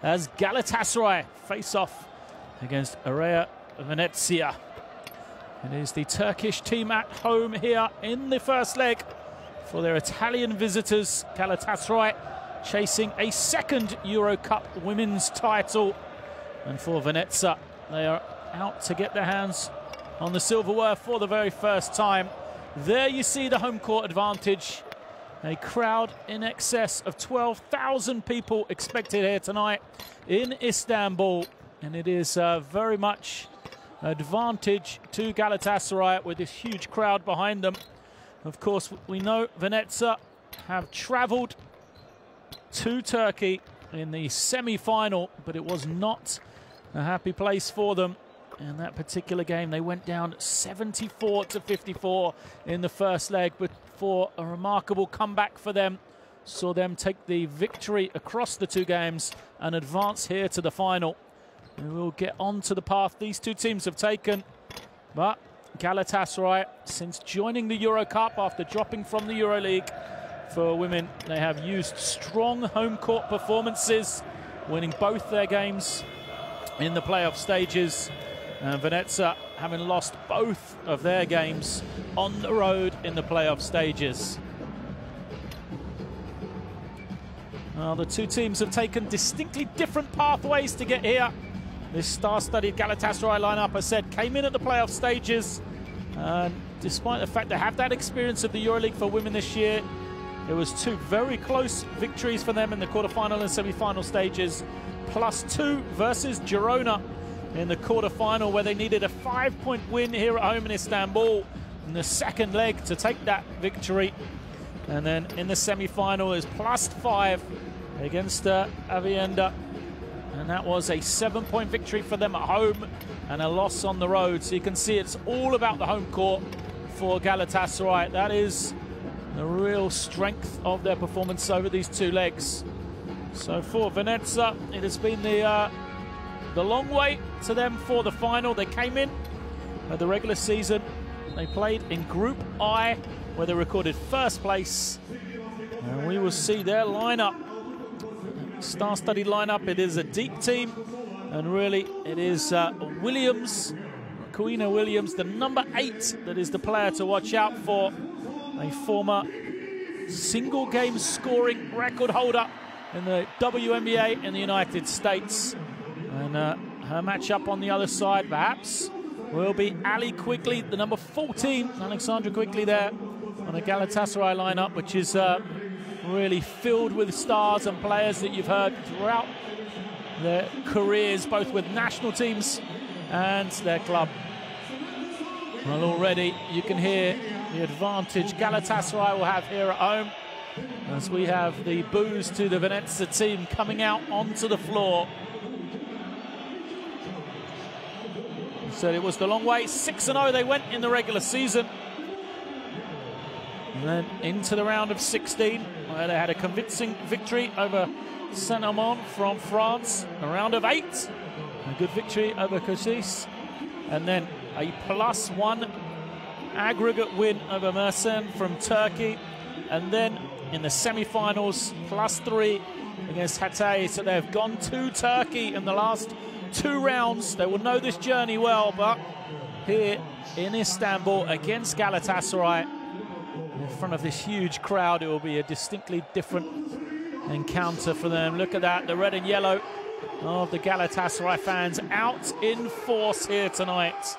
as Galatasaray face off against Area Venezia. It is the Turkish team at home here in the first leg for their Italian visitors. Galatasaray chasing a second Euro Cup women's title. And for Venezia, they are out to get their hands on the silverware for the very first time. There you see the home court advantage. A crowd in excess of 12,000 people expected here tonight in Istanbul. And it is very much advantage to Galatasaray with this huge crowd behind them. Of course, we know Venezia have travelled to Turkey in the semi-final, but it was not a happy place for them. In that particular game, they went down 74-54 in the first leg, but for a remarkable comeback for them, saw them take the victory across the two games and advance here to the final. And we'll get on to the path these two teams have taken. But Galatasaray, since joining the Euro Cup after dropping from the EuroLeague for women, they have used strong home court performances, winning both their games in the playoff stages. And Venezia having lost both of their games on the road in the playoff stages. Well, the two teams have taken distinctly different pathways to get here. This star-studded Galatasaray lineup, I said, came in at the playoff stages. And despite the fact they have that experience of the EuroLeague for women this year, there was two very close victories for them in the quarterfinal and semi-final stages, +2 versus Girona in the quarterfinal, where they needed a 5-point win here at home in Istanbul in the second leg to take that victory. And then in the semi-final is +5 against Avienda. And that was a 7-point victory for them at home and a loss on the road. So you can see it's all about the home court for Galatasaray. That is the real strength of their performance over these two legs. So for Venezia, it has been the long way to them for the final. They came in at the regular season. They played in Group I, where they recorded first place. And we will see their lineup. Star-studded lineup. It is a deep team. And really, it is Williams, Quina Williams, the number 8, that is the player to watch out for. A former single-game scoring record holder in the WNBA in the United States. And her matchup on the other side, perhaps, will be Ali Quigley, the number 14, Alexandra Quigley there on a Galatasaray lineup, which is really filled with stars and players that you've heard throughout their careers, both with national teams and their club. Well, already you can hear the advantage Galatasaray will have here at home, as we have the boos to the Venezia team coming out onto the floor. So it was the long way. 6-0 they went in the regular season. And then into the round of 16, where they had a convincing victory over Saint-Amand from France. A round of 8, a good victory over Cochise. And then a +1 aggregate win over Mersin from Turkey. And then in the semi-finals, +3 against Hatay. So they've gone to Turkey in the last 2 rounds. They will know this journey well, but here in Istanbul against Galatasaray, in front of this huge crowd, it will be a distinctly different encounter for them. Look at that, the red and yellow of the Galatasaray fans out in force here tonight.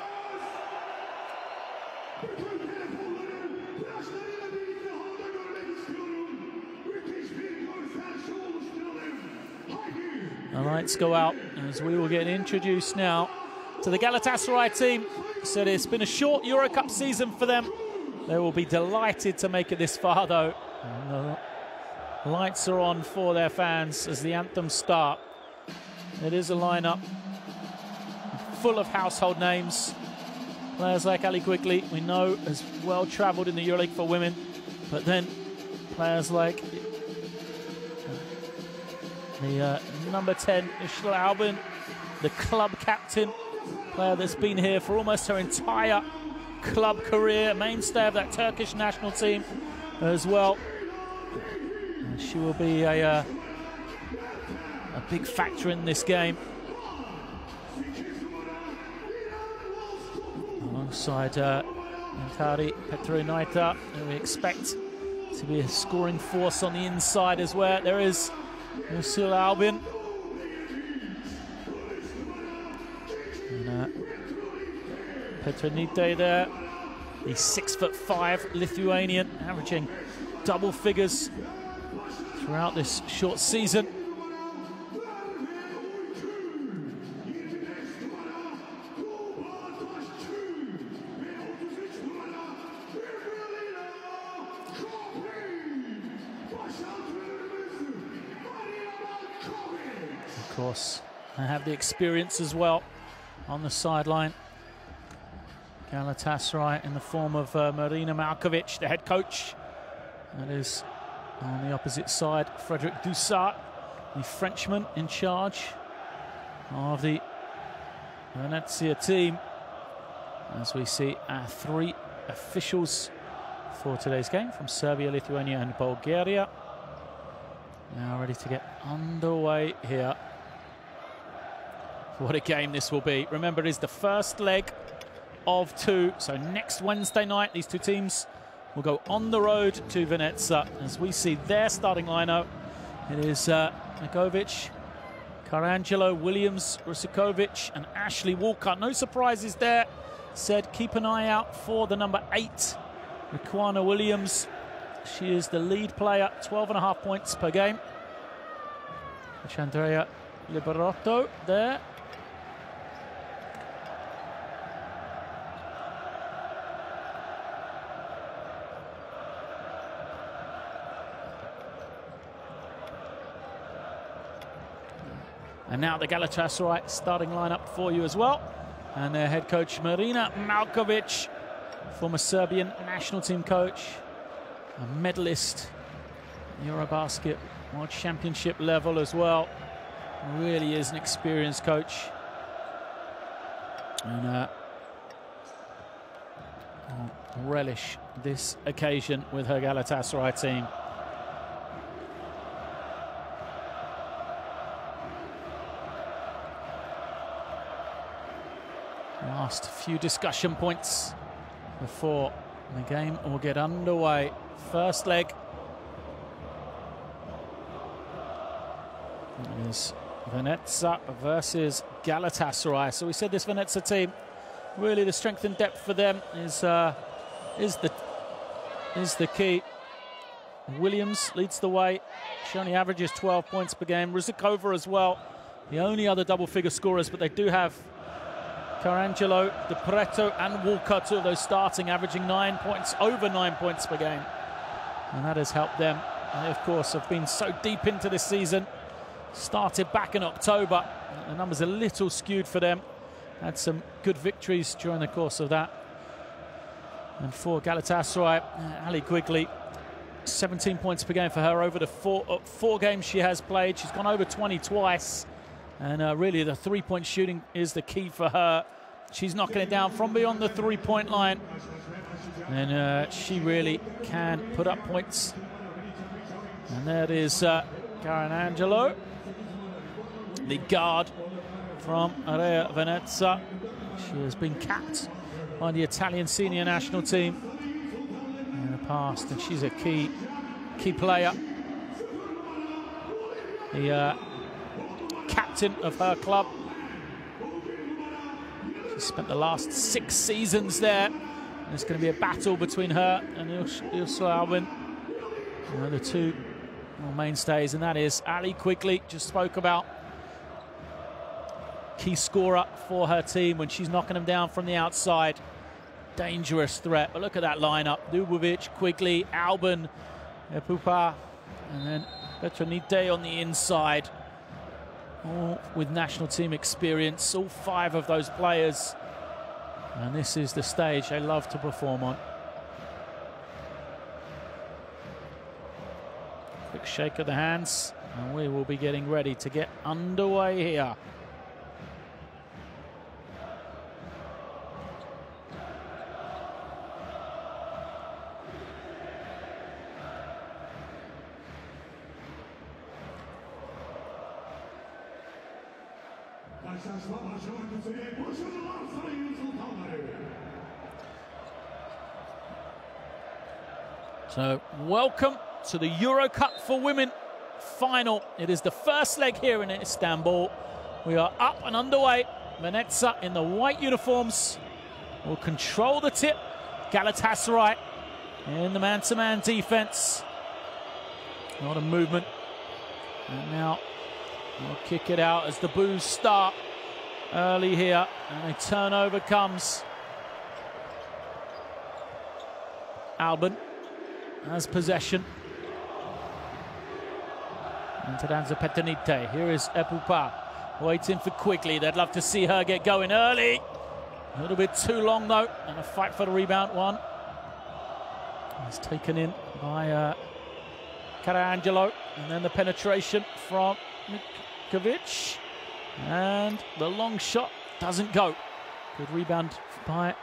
The lights go out as we will get introduced now to the Galatasaray team. So it's been a short Euro Cup season for them. They will be delighted to make it this far, though. And the lights are on for their fans as the anthems start. It is a lineup full of household names. Players like Ali Quigley, we know, has well travelled in the EuroLeague for women. But then players like the number 10, Ishla Albin, the club captain, player that's been here for almost her entire club career, mainstay of that Turkish national team as well. And she will be a big factor in this game. Alongside Nantari Petronaita, who we expect to be a scoring force on the inside as well. There is Musil Albin. And Petronite there, the 6'5" Lithuanian, averaging double figures throughout this short season. Of course, they have the experience as well on the sideline. Galatasaray in the form of Marina Malkovic, the head coach. That is on the opposite side, Frederic Dussart, the Frenchman in charge of the Venezia team. As we see our 3 officials for today's game from Serbia, Lithuania and Bulgaria. Now ready to get underway here. What a game this will be. Remember, it is the first leg of 2. So next Wednesday night, these 2 teams will go on the road to Venezia. As we see their starting lineup, it is Negovic, Carangelo, Williams, Rusikovic and Ashley Walcott. No surprises there. Said keep an eye out for the number 8, Riquna Williams. She is the lead player, 12.5 points per game. Which Andrea Liberotto there. And now the Galatasaray starting lineup for you as well. And their head coach Marina Malkovic, former Serbian national team coach, a medalist, Eurobasket World Championship level as well. Really is an experienced coach. And relish this occasion with her Galatasaray team. Last few discussion points before the game will get underway. First leg is Venezia versus Galatasaray. So we said this Venezia team, really the strength and depth for them is the key. Williams leads the way. She only averages 12 points per game. Rizikova as well, the only other double-figure scorers, but they do have Carangelo, De Preto and Walcott, 2 of those starting, averaging 9 points, over 9 points per game. And that has helped them. And they, of course, have been so deep into this season. Started back in October. The numbers a little skewed for them. Had some good victories during the course of that. And for Galatasaray, Ali Quigley, 17 points per game for her over the four games she has played. She's gone over 20 twice. And really the three-point shooting is the key for her. She's knocking it down from beyond the three-point line. And she really can put up points. And there is Karen Angelo, the guard from Area Venezia. She has been capped by the Italian senior national team in the past, and she's a key player. The captain of her club. She spent the last 6 seasons there. And it's going to be a battle between her and Ursula Albin. The 2 mainstays, and that is Ali Quigley, just spoke about. Key scorer for her team when she's knocking them down from the outside. Dangerous threat. But look at that lineup. Dubovic, Quigley, Albin, Pupa, and then Petronite on the inside. All with national team experience, all 5 of those players. And this is the stage they love to perform on. Quick shake of the hands, and we will be getting ready to get underway here. So, welcome to the Euro Cup for Women final. It is the first leg here in Istanbul. We are up and underway. Venetsa in the white uniforms will control the tip. Galatasaray in the man-to-man defense. A lot of movement. And now we'll kick it out as the boos start early here. And a turnover comes. Albin has possession. Into Danza Petronite. Here is Epupa waiting for Quigley. They'd love to see her get going early. A little bit too long though, and a fight for the rebound one. It's taken in by Carangelo, and then the penetration from Mikovic, and the long shot doesn't go. Good rebound by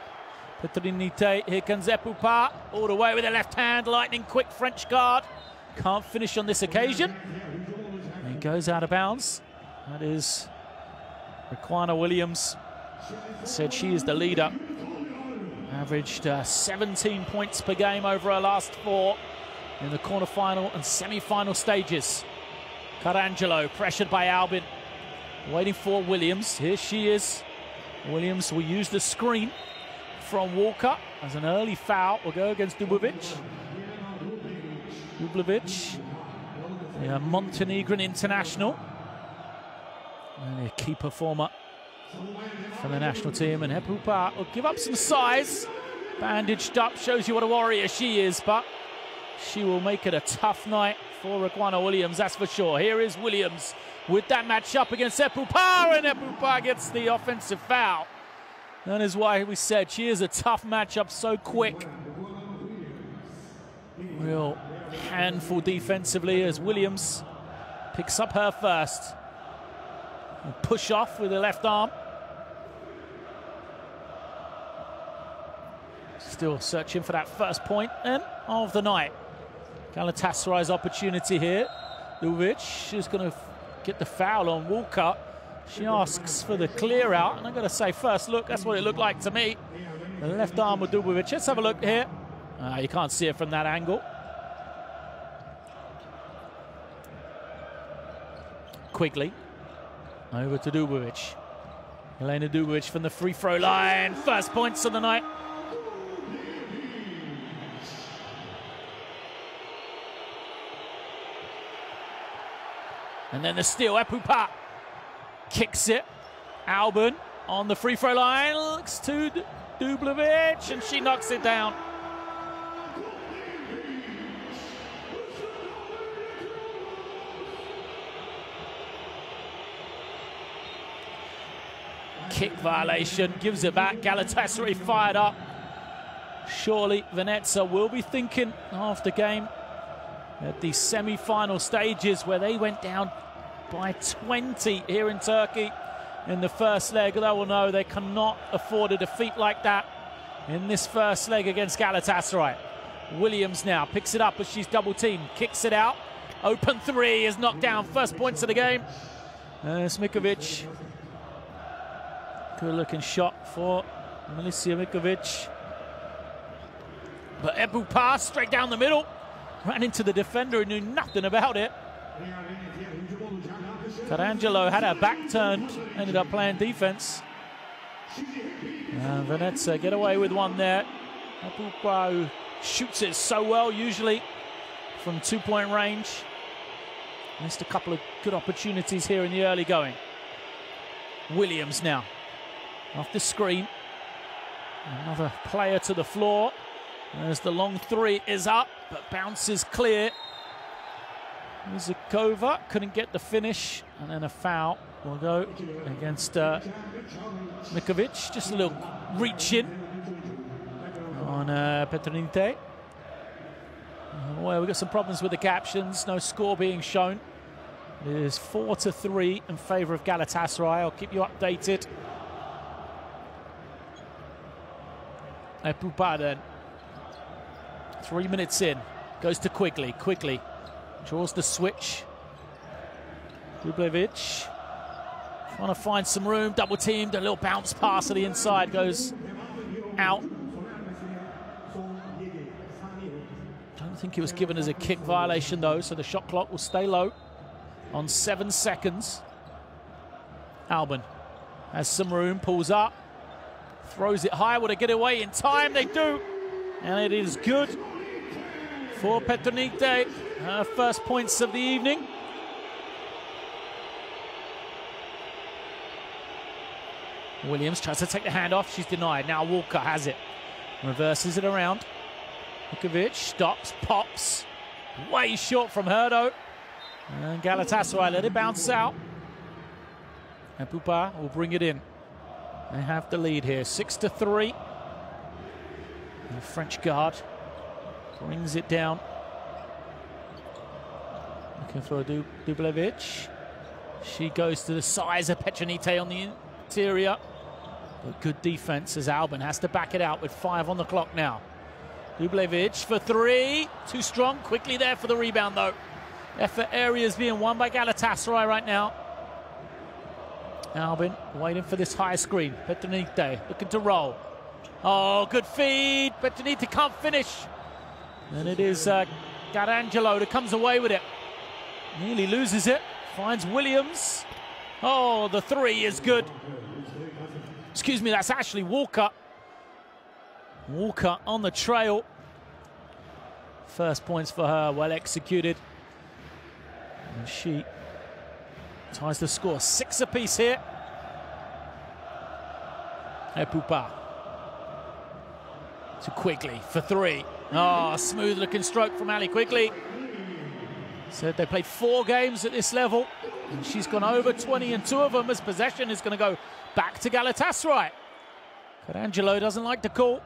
Petronite. Here comes Epupa, all the way with the left hand, lightning quick French guard. Can't finish on this occasion. He goes out of bounds. That is Raquana Williams. Said she is the leader. Averaged 17 points per game over her last 4 in the quarterfinal and semi-final stages. Carangelo pressured by Albin. Waiting for Williams. Here she is. Williams will use the screen from Walker as an early foul. Will go against Dubovic. Dublovic, the Montenegrin international. And a key performer for the national team. And Epupa will give up some size. Bandaged up, shows you what a warrior she is, but she will make it a tough night for Raquana Williams, that's for sure. Here is Williams with that match up against Epupa, and Epupa gets the offensive foul. That is why we said she is a tough matchup, so quick. Real handful defensively as Williams picks up her first. Push off with the left arm. Still searching for that first point then of the night. Galatasaray's opportunity here. Dubovic is going to get the foul on Walker. She asks for the clear out, and I've got to say, first look, that's what it looked like to me. The left arm with Dubovic. Let's have a look here. You can't see it from that angle. Quigley. Over to Dubovic. Elena Dubovic from the free throw line. First points of the night. And then the steal. Epupa kicks it. Albin on the free throw line. Looks to Dublovic, and she knocks it down. Kick violation, gives it back. Galatasaray fired up. Surely Venetsa will be thinking after game at the semi-final stages where they went down by 20 here in Turkey in the first leg. They will know they cannot afford a defeat like that in this first leg against Galatasaray. Williams now picks it up as she's double-teamed, kicks it out. Open three is knocked down. First points of the game. Smikovic. Good-looking shot for Milica Mikovic. But Epupa straight down the middle. Ran into the defender and knew nothing about it. Carangelo had her back turned, ended up playing defense. Venetsa get away with one there. Epupa, who shoots it so well usually from two-point range. Missed a couple of good opportunities here in the early going. Williams now. Off the screen. Another player to the floor. As the long three is up, but bounces clear. Zakova couldn't get the finish, and then a foul will go against Mikovic. Just a little reach in on Petronite. Well, we've got some problems with the captions. No score being shown. It is 4-3 in favour of Galatasaray. I'll keep you updated. Epupa then. 3 minutes in. Goes to Quigley. Quigley draws the switch. Dublovic Trying to find some room, double teamed, a little bounce pass to the inside goes out. Don't think it was given as a kick violation though, so the shot clock will stay low on 7 seconds. Albin has some room, pulls up, throws it high. Will they get away in time? They do, and it is good for Petronite. Her first points of the evening. Williams tries to take the hand off. She's denied. Now Walker has it. Reverses it around. Vukovic stops, pops. Way short from her though. And Galatasaray let it bounce out. And Pupa will bring it in. They have the lead here, 6-3. The French guard brings it down. Looking for Dublevic. She goes to the size of Petronite on the interior. But good defense as Albin has to back it out with 5 on the clock now. Dublevic for 3. Too strong. Quickly there for the rebound though. Effort areas being won by Galatasaray right now. Albin waiting for this high screen. Petronite looking to roll. Oh, good feed. Petronite can't finish. And it is Garangelo that comes away with it. Nearly loses it. Finds Williams. Oh, the 3 is good. Excuse me, that's Ashley Walker. Walker on the trail. First points for her, well executed. And she ties the score. 6 apiece here. Pupa to Quigley for 3. Oh, smooth looking stroke from Ali Quigley. Said they played 4 games at this level, and she's gone over 20 in 2 of them, as possession is going to go back to Galatasaray. Garangelo doesn't like the call.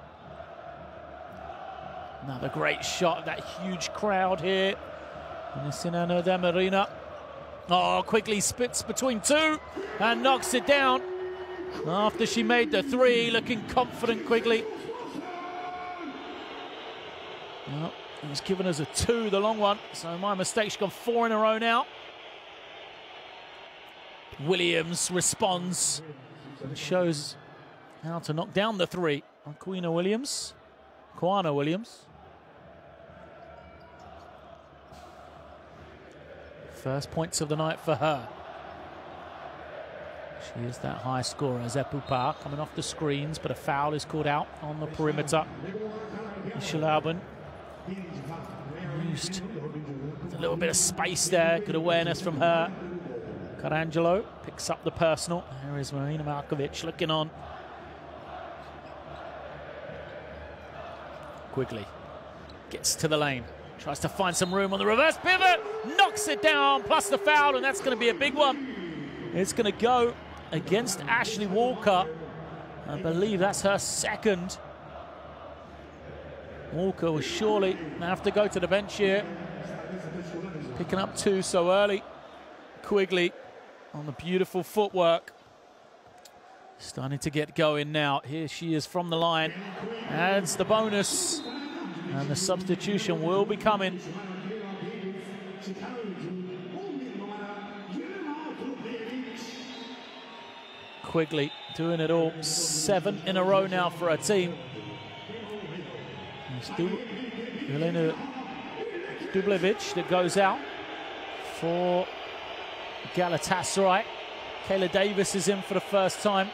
Another great shot of that huge crowd here in the Sinano de Marina. Oh, Quigley spits between 2 and knocks it down after she made the 3, looking confident Quigley. Well, it was given as a 2, the long one, so my mistake. She's gone 4 in a row now. Williams responds and shows how to knock down the 3 on Quina Williams. Quana Williams. First points of the night for her. She is that high scorer. Zepupa coming off the screens, but a foul is called out on the perimeter. Michelle Albin used with a little bit of space there. Good awareness from her. Garangelo picks up the personal. There is Marina Markovic looking on. Quigley gets to the lane. Tries to find some room on the reverse pivot. Knocks it down, plus the foul, and that's going to be a big one. It's going to go against Ashley Walker. I believe that's her 2nd. Walker will surely have to go to the bench here. Picking up 2 so early. Quigley on the beautiful footwork. Starting to get going now. Here she is from the line. Adds the bonus. And the substitution will be coming. Quigley doing it all. 7 in a row now for her team. Still Helena Dublevic that goes out for Galatasaray. Kayla Davis is in for the first time.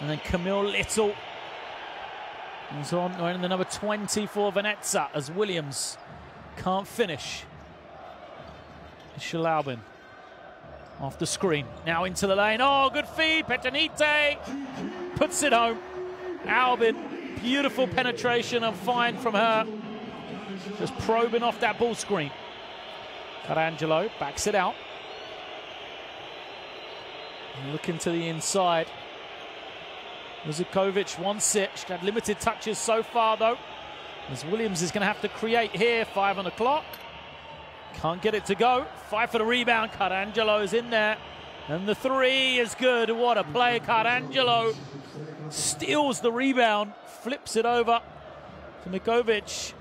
And then Camille Little is on, wearing the number 20 for Venezia, as Williams can't finish. Michelle Albin off the screen, now into the lane. Oh, good feed, Petronite puts it home. Albin, beautiful penetration and find from her. Just probing off that ball screen. Garangelo backs it out. Looking to the inside. Vukovic wants it. She's had limited touches so far, though, as Williams is going to have to create here. 5 on the clock. Can't get it to go. 5 for the rebound. Garangelo is in there. And the 3 is good. What a play. Garangelo steals the rebound. Flips it over to Mikovic,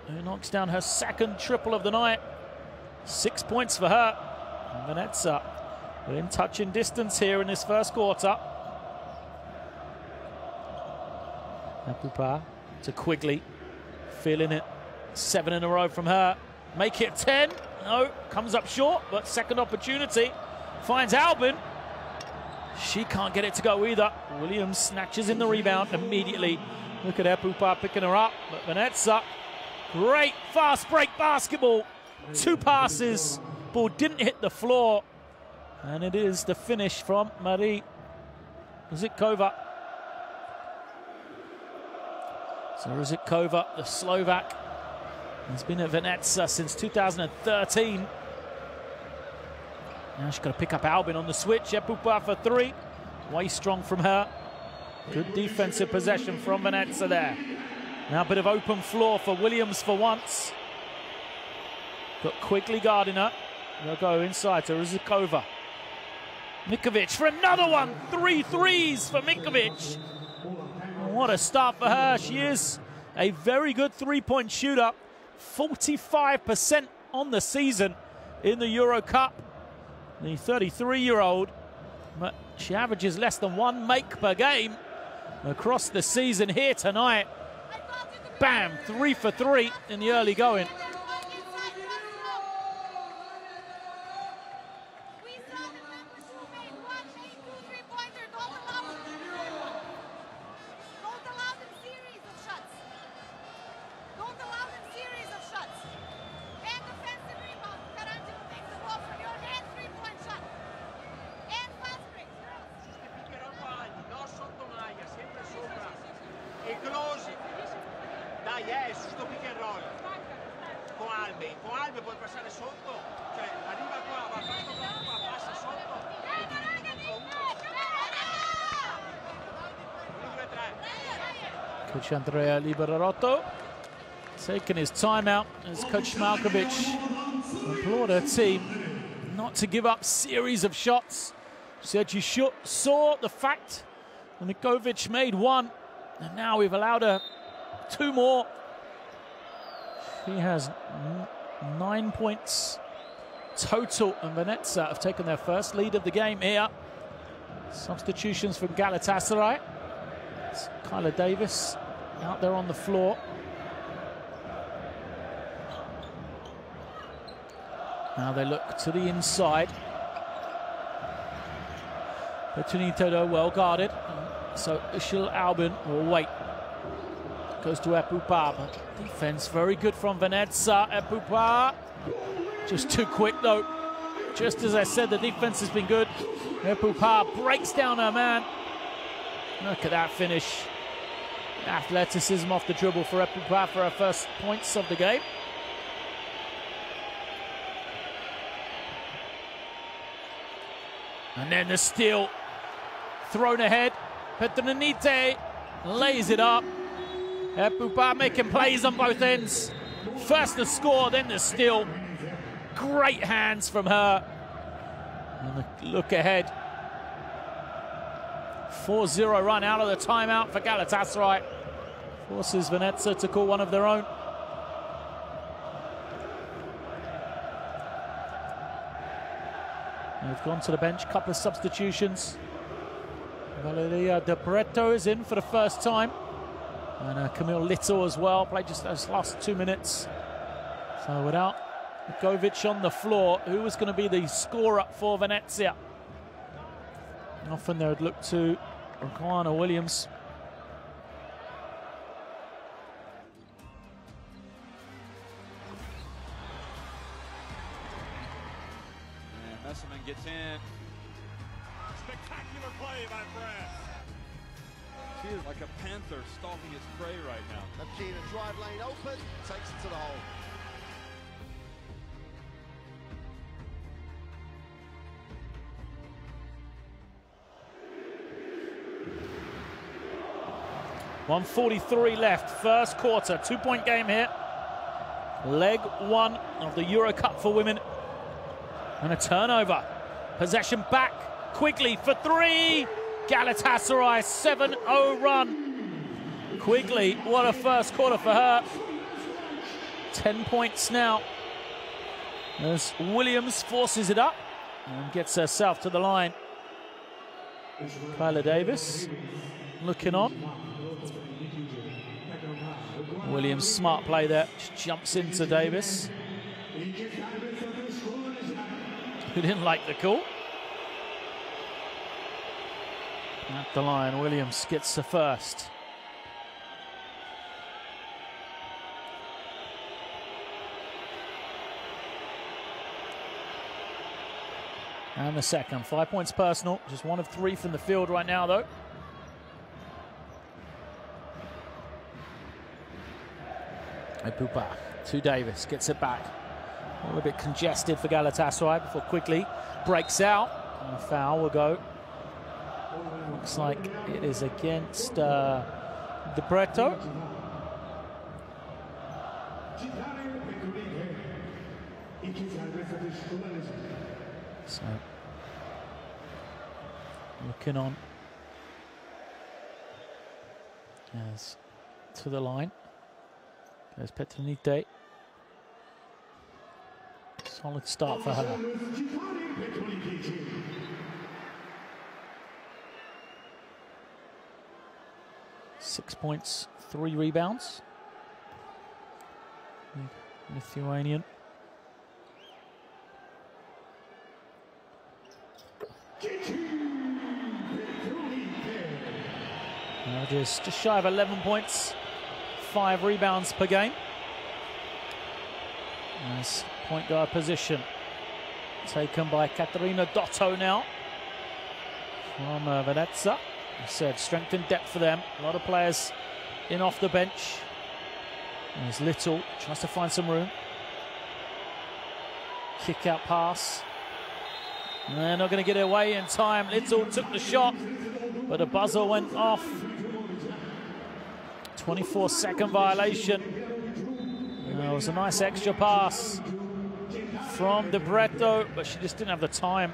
who knocks down her 2nd triple of the night. 6 points for her. And Venezia in touching distance here in this first quarter. Ebouba to Quigley, feeling it. 7 in a row from her. Make it 10. No, comes up short, but second opportunity. Finds Albin. She can't get it to go either. Williams snatches in the rebound immediately. Look at Ebouba picking her up, but Venezia, great fast break basketball. 2 passes, ball didn't hit the floor. And it is the finish from Marie Růžičková. So Růžičková, the Slovak, has been at Venezia since 2013. Now she's got to pick up Albin on the switch. Ebouba for 3. Way strong from her. Good defensive possession from Venezia there. Now a bit of open floor for Williams for once. Got Quigley guarding her. They'll go inside to Růžičková. Mikovic for another one. 3 threes for Mikovic. What a start for her. She is a very good three-point shooter. 45% on the season in the Euro Cup. The 33-year-old, but she averages less than 1 make per game across the season. Here tonight, bam, 3 for 3 in the early going. Dai, sto pick and roll con Albi puoi passare sotto, cioè arriva qua, va fatto qua, passa sotto. 2-3. Coach Andrea Liberatto taking his time out as Coach Malkovic implored her team not to give up series of shots. She said you saw the fact when Mikovic made 1, and now we've allowed her 2 more. She has 9 points total, and Venezia have taken their first lead of the game here. Substitutions from Galatasaray. It's Kyla Davis out there on the floor. Now they look to the inside. Petunito well guarded. So Ishil Albin will wait. Goes to Ebouba. Defense very good from Venezia. Ebouba just too quick though. Just as I said, the defense has been good. Ebouba breaks down her man. Look at that finish. Athleticism off the dribble for Ebouba for her first points of the game. And then the steal. Thrown ahead. Petronite lays it up. Ebouba making plays on both ends. First the score, then the steal. Great hands from her. And the look ahead. 4-0 run out of the timeout for Galatasaray. Forces Venezia to call one of their own. They've gone to the bench, couple of substitutions. Valeria De Pareto is in for the first time. And Camille Little as well, played just those last 2 minutes. So without Mikovic on the floor, who was going to be the scorer for Venezia? Often they would look to Roxana Williams. And Messerman gets in. Spectacular play by France. She is like a panther stalking its prey right now. Napkina drive lane open, takes it to the hole. .143 left, first quarter, 2-point game here. Leg 1 of the Euro Cup for women. And a turnover. Possession back, Quigley for 3. Galatasaray 7-0 run. Quigley, what a first quarter for her. 10 points now as Williams forces it up. And gets herself to the line. Kyla Davis looking on. Williams, smart play there. Just jumps into Davis, who didn't like the call. At the line, Williams gets the first. And the second. 5 points personal. Just 1 of 3 from the field right now, though. Epupa to Davis. Gets it back. A little bit congested for Galatasaray before quickly breaks out. And a foul will go. Looks like it is against De Breto. So, looking on as to the line goes Petronite. Solid start for her. 6 points, 3 rebounds. Lithuanian. Just shy of 11 points, 5 rebounds per game. Nice point guard position taken by Katarina Dotto now from Venezia. I said strength and depth for them. A lot of players in off the bench. There's Little, tries to find some room. Kick out pass. They're not going to get it away in time. Little took the shot, but the buzzer went off. 24-second violation. It was a nice extra pass from De Breto, but she just didn't have the time.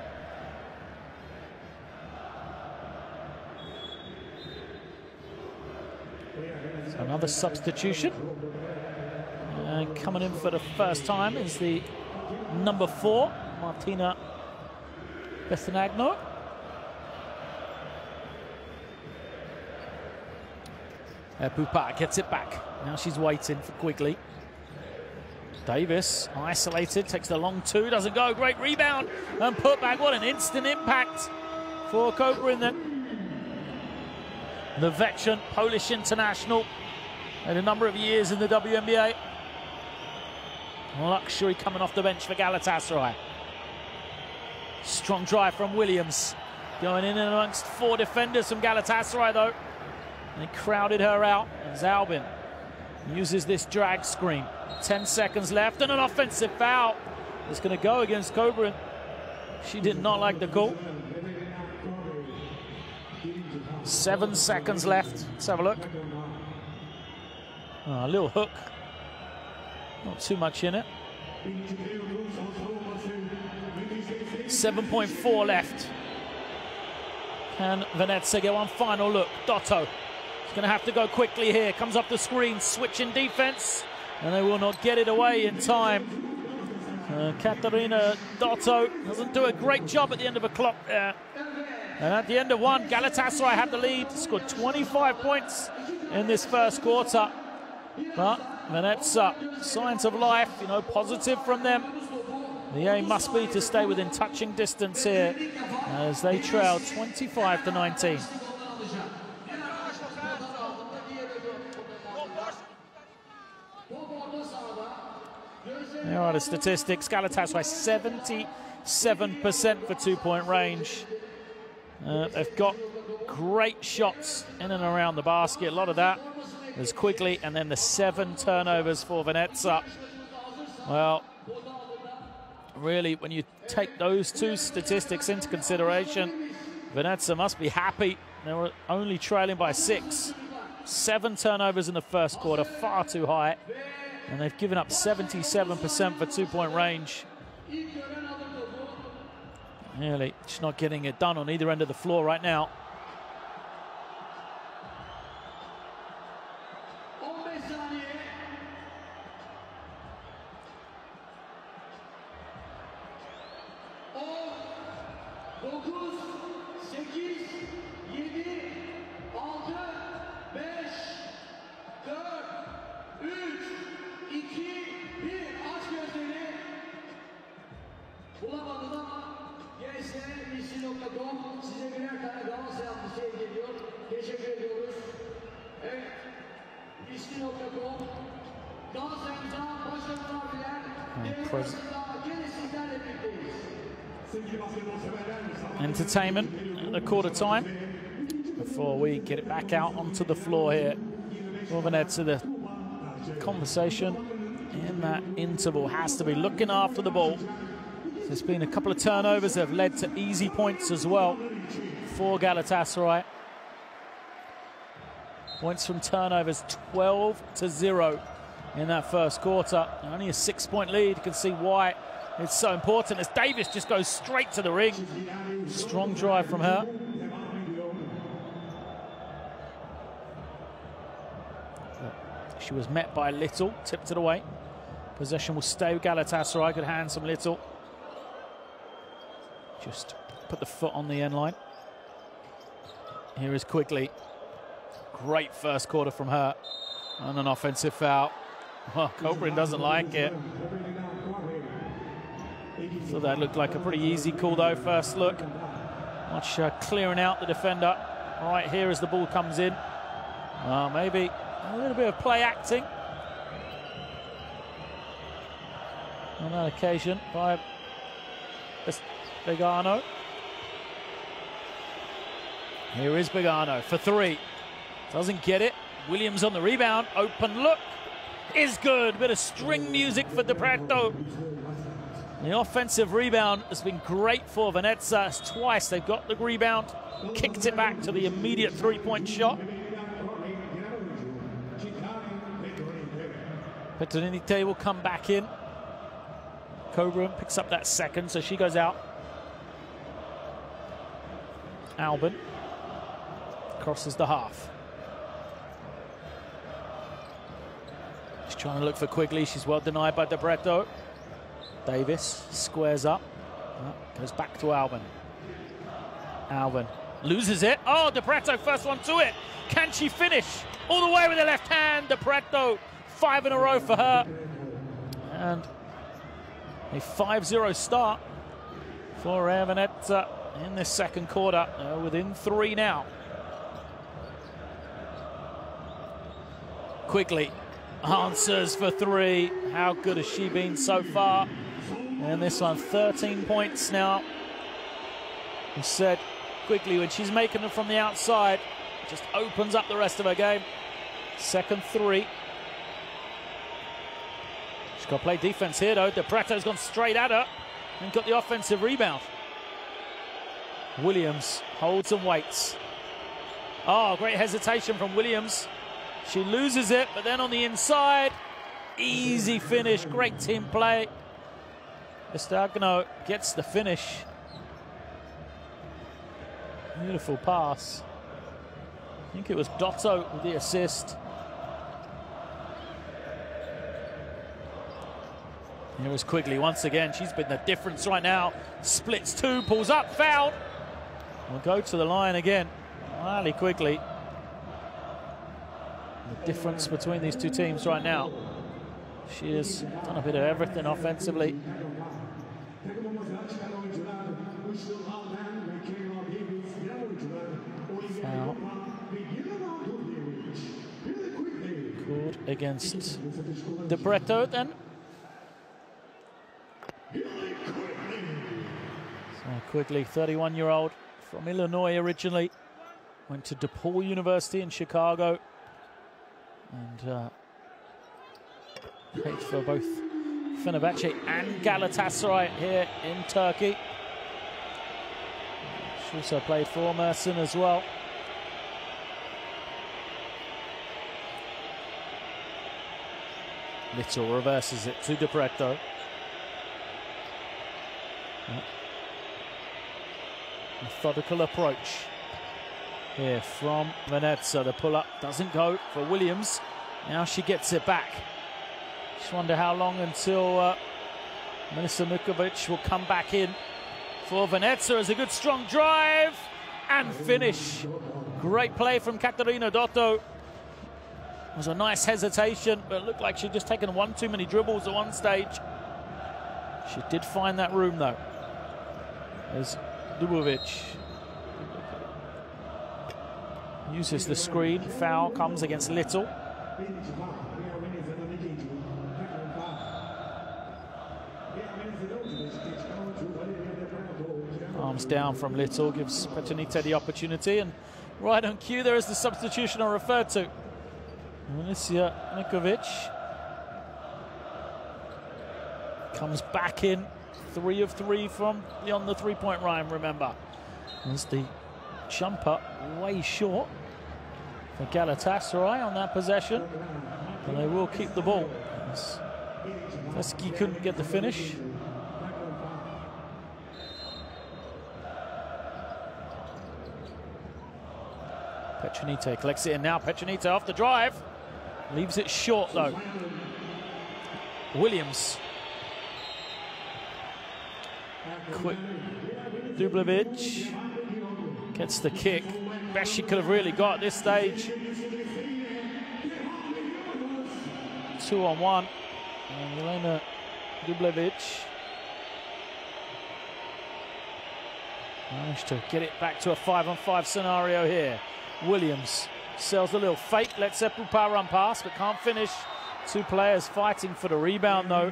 So another substitution. And coming in for the first time is the number 4, Martina Bestinagno. Pupa gets it back. Now she's waiting for Quigley. Davis, isolated, takes the long 2, doesn't go. Great rebound and put back. What an instant impact for Kobrin then. The veteran Polish international had a number of years in the WNBA. Luxury coming off the bench for Galatasaray. Strong drive from Williams. Going in and amongst 4 defenders from Galatasaray though. They crowded her out as Albin uses this drag screen. 10 seconds left and an offensive foul. It's going to go against Kobrin. She did not like the call. 7 seconds left. Let's have a look. Oh, a little hook. Not too much in it. 7.4 left. Can Venezia get one final look? Dotto. Going to have to go quickly here. Comes up the screen, switching defense, and they will not get it away in time. Katarina Dotto doesn't do a great job at the end of a clock there. And at the end of one, Galatasaray had the lead, scored 25 points in this first quarter. But Venezia, signs of life, you know, positive from them. The aim must be to stay within touching distance here as they trail 25-19. There are the statistics. Galatasaray 77% for 2-point range. They've got great shots in and around the basket. A lot of that was Quigley, and then the 7 turnovers for Venezia. Well, really, when you take those 2 statistics into consideration, Venezia must be happy. They were only trailing by 6. 7 turnovers in the first quarter, far too high. And they've given up 77% for 2-point range. Really, just not getting it done on either end of the floor right now. Işin.com size birer tane Galatasaray şey geliyor. Teşekkür ediyoruz. Evet. İşin.com Galatasaray'ımıza başarılar diler. Devre arasında gene sizlerle birlikteyiz. Entertainment at the quarter time before we get it back out onto the floor here. Moving ahead to the conversation in that interval has to be looking after the ball. There's been a couple of turnovers that have led to easy points as well for Galatasaray. Points from turnovers 12-0 in that first quarter. Only a 6-point lead. You can see why it's so important as Davis just goes straight to the ring. Strong drive from her. She was met by Little, tipped it away. Possession will stay with Galatasaray. Good hands from Little. Just put the foot on the end line. Here is Quigley. Great first quarter from her. And an offensive foul. Well, Cobrin doesn't like it. So that looked like a pretty easy call though, first look. Much clearing out the defender. Right here as the ball comes in. Maybe a little bit of play acting on that occasion by Begano. Here is Begano for three. Doesn't get it. Williams on the rebound. Open look is good. Bit of string music for De Pretto. The offensive rebound has been great for Venezia. Twice they've got the rebound, kicked it back to the immediate three-point shot. Petronite will come back in. Cobra picks up that second, so she goes out. Albin crosses the half. She's trying to look for Quigley. She's well denied by De Pretto. Davis squares up. Goes back to Albin. Albin loses it. Oh, De Pretto, first one to it. Can she finish? All the way with the left hand. De Pretto, 5 in a row for her. And a 5-0 start for Venezia in this second quarter. Within 3 now. Quigley answers for 3. How good has she been so far? And this one, 13 points now. We said Quigley, when she's making them from the outside, just opens up the rest of her game. Second 3. She's got to play defense here, though. De Pretto's gone straight at her and got the offensive rebound. Williams holds and waits. Oh, great hesitation from Williams. She loses it, but then on the inside, easy finish. Great team play. Estagno gets the finish. Beautiful pass. I think it was Dotto with the assist. Here is Quigley once again. She's been the difference right now. Splits 2, pulls up, foul. We'll go to the line again. Ali Quigley. The difference between these two teams right now. She has done a bit of everything offensively. Foul. Called against De Pretto then. So Quigley, 31-year-old from Illinois originally. Went to DePaul University in Chicago. And played for both Fenerbahce and Galatasaray here in Turkey. She also played for Mersin as well. Little reverses it to De Pretto. Methodical approach here from Venezia. The pull-up doesn't go for Williams. Now she gets it back. Just wonder how long until Melissa Mukovic will come back in for Venezia. As a good strong drive and finish. Great play from Caterina Dotto. It was a nice hesitation, but it looked like she'd just taken one too many dribbles at one stage. She did find that room though. As Dubovic uses the screen. Foul comes against Little. Arms down from Little, gives Petrunite the opportunity, and right on cue there is the substitution I referred to. Milica Mikovic comes back in, 3 of 3 from beyond the three-point line, remember. As the jumper way short for Galatasaray on that possession, and they will keep the ball. Veski couldn't get the finish. Petrunite collects it in now. Petrunite off the drive. Leaves it short though. Williams. Quick. Dubovic gets the kick. Best she could have really got at this stage. 2-on-1. And Jelena Dubovic managed to get it back to a 5-on-5 scenario here. Williams sells a little fake, lets Epupar run past, but can't finish. 2 players fighting for the rebound though.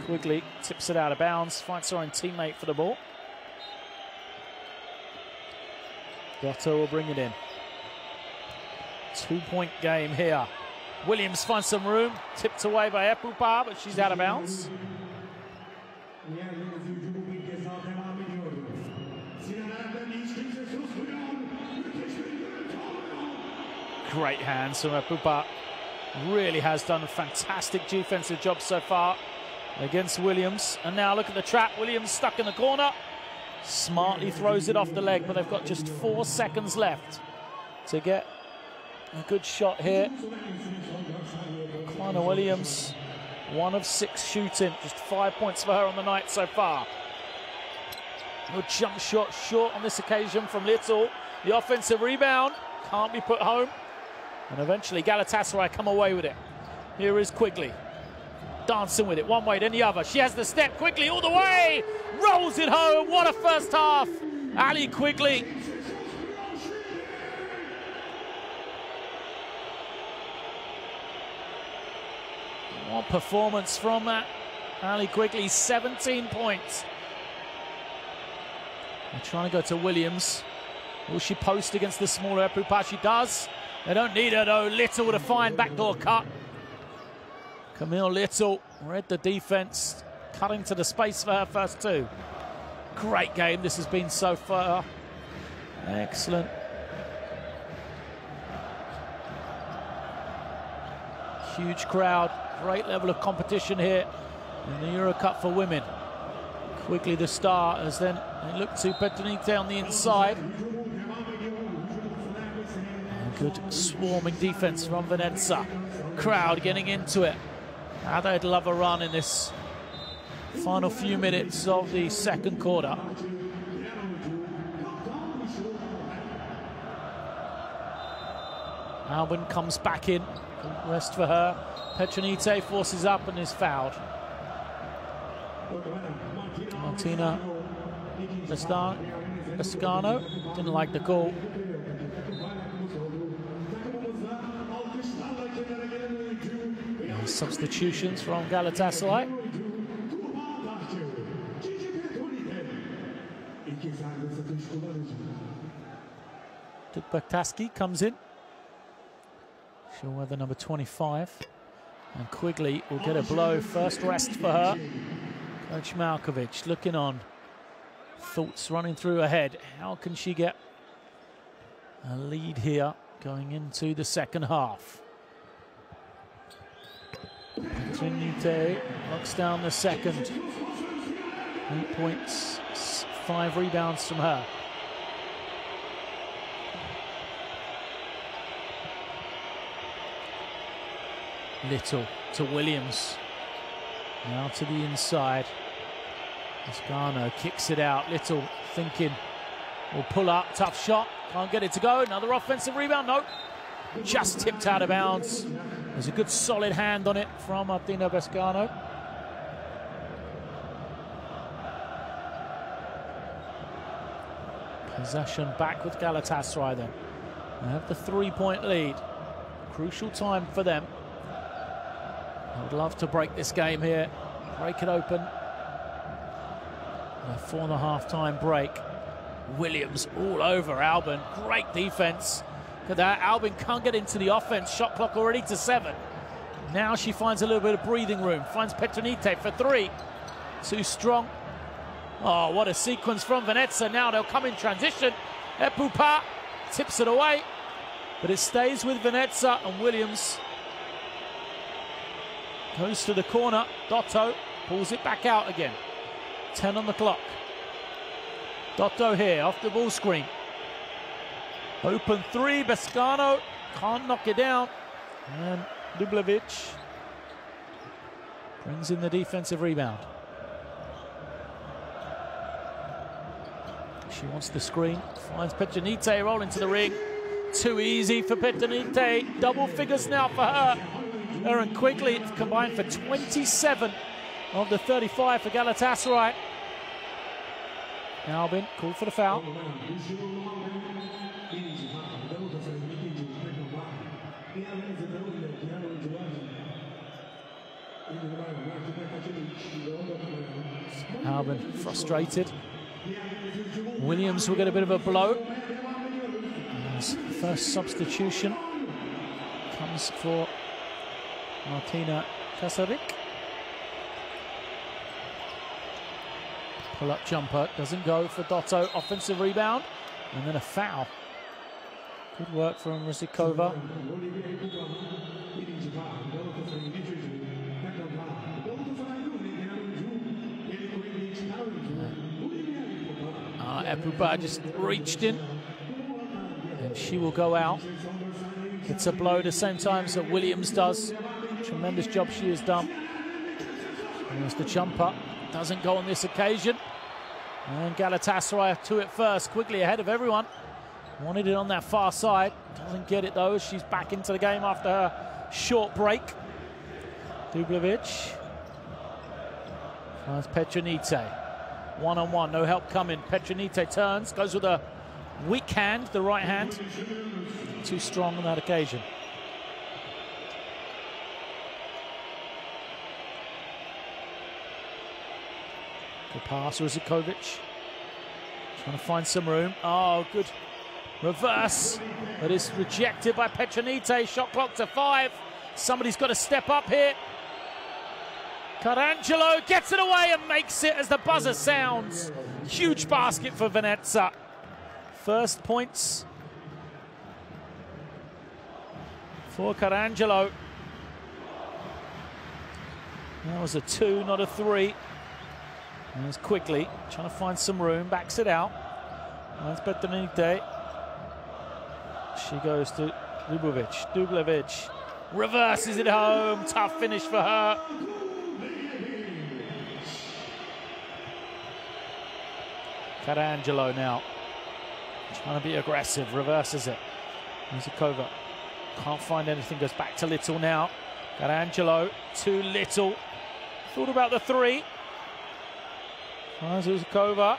Quigley tips it out of bounds, finds her own teammate for the ball. Gatto will bring it in. 2-point game here. Williams finds some room, tipped away by Epupar, but she's out of bounds. Great hands from Epupar. Really has done a fantastic defensive job so far against Williams. And now look at the trap. Williams stuck in the corner. Smartly throws it off the leg, but they've got just 4 seconds left to get a good shot here. Kleiner Williams, 1 of 6 shooting. Just 5 points for her on the night so far. Good jump shot short on this occasion from Little. The offensive rebound can't be put home. And eventually Galatasaray come away with it. Here is Quigley. Dancing with it, one way then the other. She has the step, Quigley all the way. Rolls it home, what a first half. Ali Quigley. What performance from Ali Quigley, 17 points. They're trying to go to Williams. Will she post against the smaller Epupar? She does. They don't need her though. Little with a fine backdoor cut. Camille Little read the defense, cutting to the space for her first 2. Great game this has been so far. Excellent. Huge crowd, great level of competition here in the Euro Cup for women. Quigley the star, as then they look to Petrunite on the inside. Good swarming defense from Venezia. Crowd getting into it. Now they'd love a run in this final few minutes of the second quarter. Albin comes back in. Rest for her. Petrunite forces up and is fouled. Martina Escano didn't like the call. Substitutions from Galatasaray. Tukbataski comes in. She'll wear the number 25. And Quigley will get a blow. First rest for her. Coach Malkovich looking on. Thoughts running through her head. How can she get a lead here going into the second half? Petrunite knocks down the second. 8 points, 5 rebounds from her. Little to Williams. Now to the inside. Escano kicks it out. Little thinking, will pull up, tough shot. Can't get it to go. Another offensive rebound, nope. Just tipped out of bounds. There's a good solid hand on it from Martina Escano. Possession back with Galatasaray then. They have the 3-point lead. Crucial time for them. I would love to break this game here. Break it open. A 4.5-time break. Williams all over Albin. Great defense. Look at that. Albin can't get into the offense. Shot clock already to 7. Now she finds a little bit of breathing room. Finds Petronite for 3. Too strong. Oh, what a sequence from Venezia. Now they'll come in transition. Epupa tips it away. But it stays with Venezia, and Williams goes to the corner. Dotto pulls it back out again. 10 on the clock. Dotto here off the ball screen. Open 3. Bescano can't knock it down. And Dublevic brings in the defensive rebound. She wants the screen. Finds Petronite rolling to the ring. Too easy for Petronite. Double figures now for her. Erin Quigley combined for 27 of the 35 for Galatasaray. Albin called for the foul. Albin frustrated. Williams will get a bit of a blow. His first substitution comes for Martina Kasarik. Pull-up jumper doesn't go for Dotto. Offensive rebound and then a foul. Good work from Rizikova. Epupa just reached in. And she will go out. Gets a blow at the same time as Williams does. Tremendous job she has done. There's the jumper. Doesn't go on this occasion. And Galatasaray to it first. Quickly ahead of everyone. Wanted it on that far side. Doesn't get it though. She's back into the game after her short break. Dublevic. Finds Petronite. One-on-one, no help coming. Petronite turns, goes with a weak hand, the right hand. Too strong on that occasion. Good pass, Rizikovic. Trying to find some room. Oh, good reverse. But it's rejected by Petronite. Shot clock to 5. Somebody's got to step up here. Carangelo gets it away and makes it as the buzzer sounds. Huge basket for Venezia. First points for Carangelo. That was a 2, not a 3. And it's Quigley trying to find some room, backs it out. That's Petronite. She goes to Dublevic. Dublevic reverses it home. Tough finish for her. Carangelo now trying to be aggressive, reverses it. Rizikova can't find anything, goes back to Little now. Carangelo, too little. Thought about the 3. Rizikova.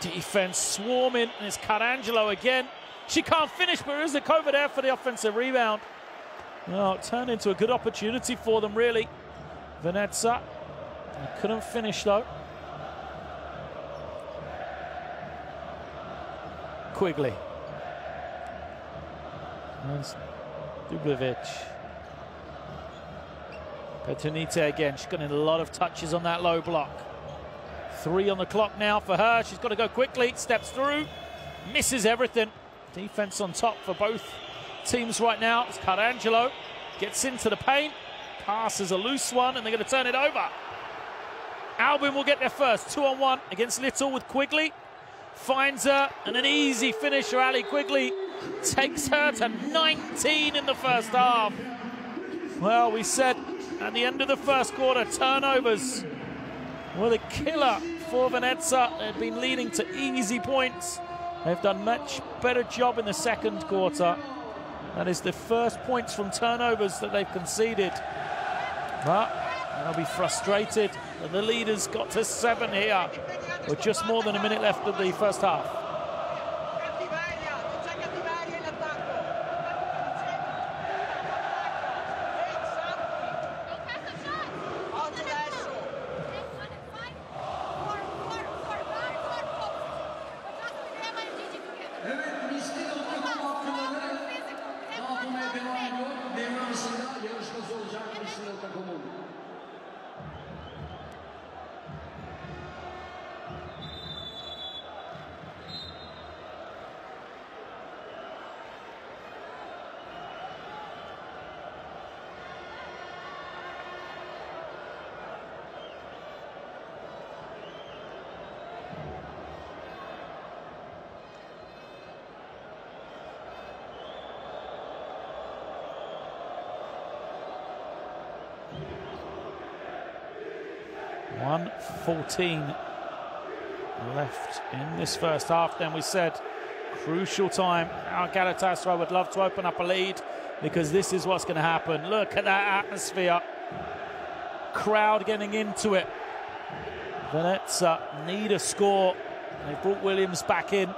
Defense swarming, and it's Carangelo again. She can't finish, but Rizikova there for the offensive rebound. Well, it turned into a good opportunity for them, really. Venezia. They couldn't finish, though. Quigley. That's Dublevic. Petronite again. She's got a lot of touches on that low block. 3 on the clock now for her. She's got to go quickly. Steps through. Misses everything. Defense on top for both teams right now. It's Carangelo. Gets into the paint. Passes a loose one, and they're going to turn it over. Albin will get there first. 2-on-1 against Little with Quigley. Finds her, and an easy finisher. Ali Quigley takes her to 19 in the first half. Well, we said at the end of the first quarter, turnovers were the killer for Venezia. They've been leading to easy points. They've done much better job in the second quarter. That is the first points from turnovers that they've conceded. But they'll be frustrated that the leaders got to 7 here. with just more than a minute left of the first half. Cattiveria, non c'è cattiveria in attacco. Oggi adesso. Evet, misli.com haftaları dağıtmaya devam ediyor. Devre arasında yarışması olacak misli.com'un. .14 left in this first half. Then we said crucial time. Our Galatasaray would love to open up a lead because this is what's going to happen. Look at that atmosphere. Crowd getting into it. Venezia need a score. They brought Williams back in.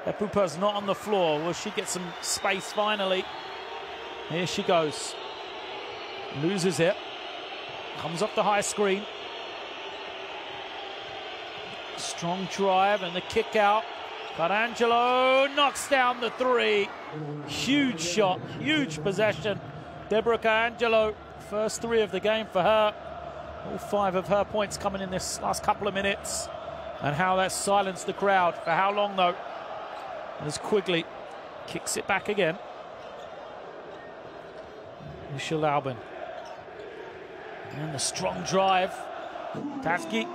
Epupa's not on the floor. Will she get some space finally? Here she goes. Loses it. Comes off the high screen. Strong drive and the kick out. Carangelo knocks down the three. Huge shot, huge possession. Deborah Carangelo, first three of the game for her. All 5 of her points coming in this last couple of minutes. And how that silenced the crowd. For how long though? As Quigley kicks it back again. Michelle Albin. And the strong drive. Taski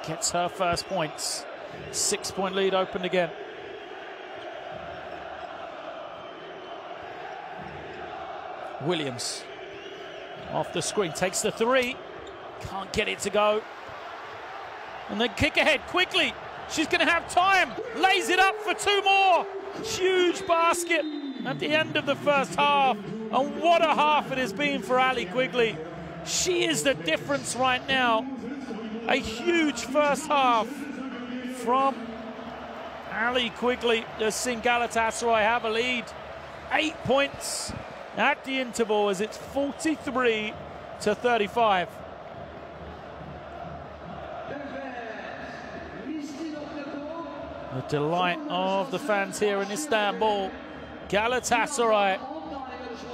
gets her first points. 6-point lead opened again. Williams off the screen, takes the three. Can't get it to go. And then kick ahead quickly. She's going to have time. Lays it up for 2 more. Huge basket at the end of the first half. And what a half it has been for Ali Quigley. She is the difference right now. A huge first half from Ali Quigley has seen Galatasaray have a lead. 8 points at the interval as it's 43-35. The delight of the fans here in Istanbul. Galatasaray,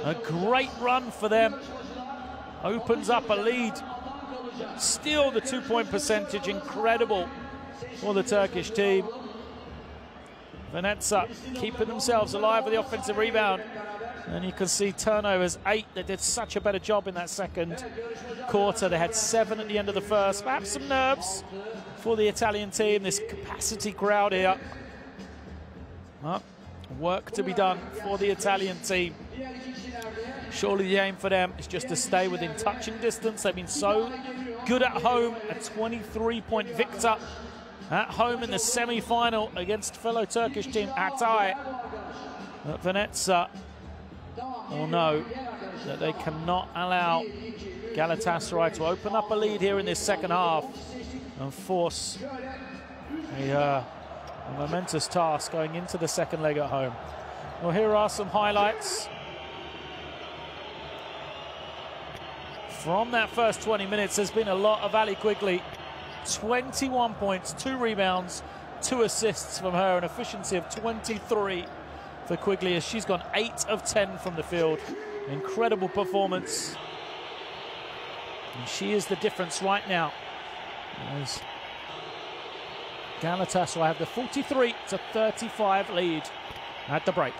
a great run for them. Opens up a lead. Still the 2-point percentage, incredible for the Turkish team. Venezia keeping themselves alive with the offensive rebound. And you can see turnovers 8. They did such a better job in that second quarter. They had 7 at the end of the first. Perhaps some nerves for the Italian team. This capacity crowd here. Well, work to be done for the Italian team. Surely the aim for them is just to stay within touching distance. They've been so good at home. A 23-point victor at home in the semi-final against fellow Turkish team Hatay. But Venezia will know that they cannot allow Galatasaray to open up a lead here in this second half and force a momentous task going into the second leg at home. Well, here are some highlights from that first 20 minutes. There's been a lot of Ali Quigley. 21 points, 2 rebounds, 2 assists from her, an efficiency of 23 for Quigley as she's gone 8 of 10 from the field. Incredible performance. And she is the difference right now. As Galatasaray have the 43-35 lead at the break.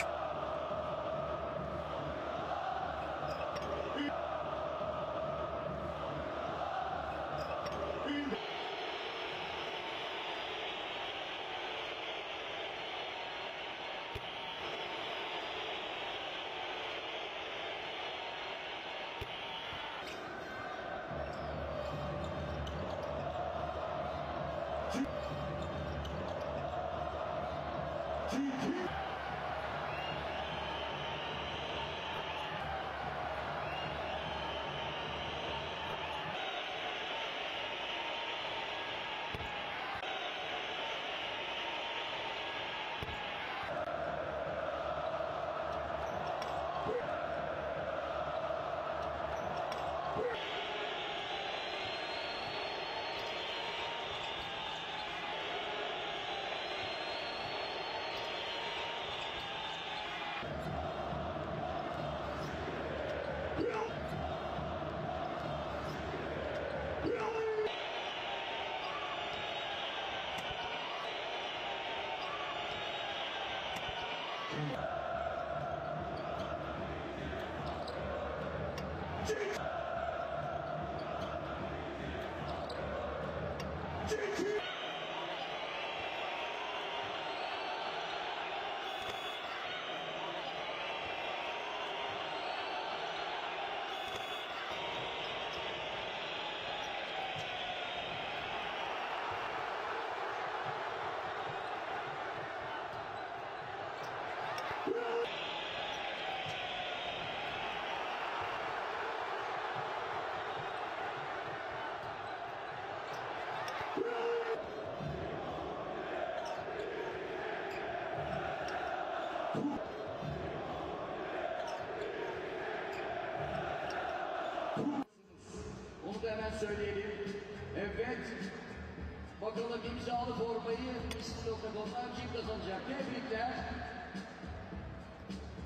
Onu da hemen söyleyelim. Evet. Bakalım imzalı formayı İsmi.com'dan kim kazanacak? Tebrikler.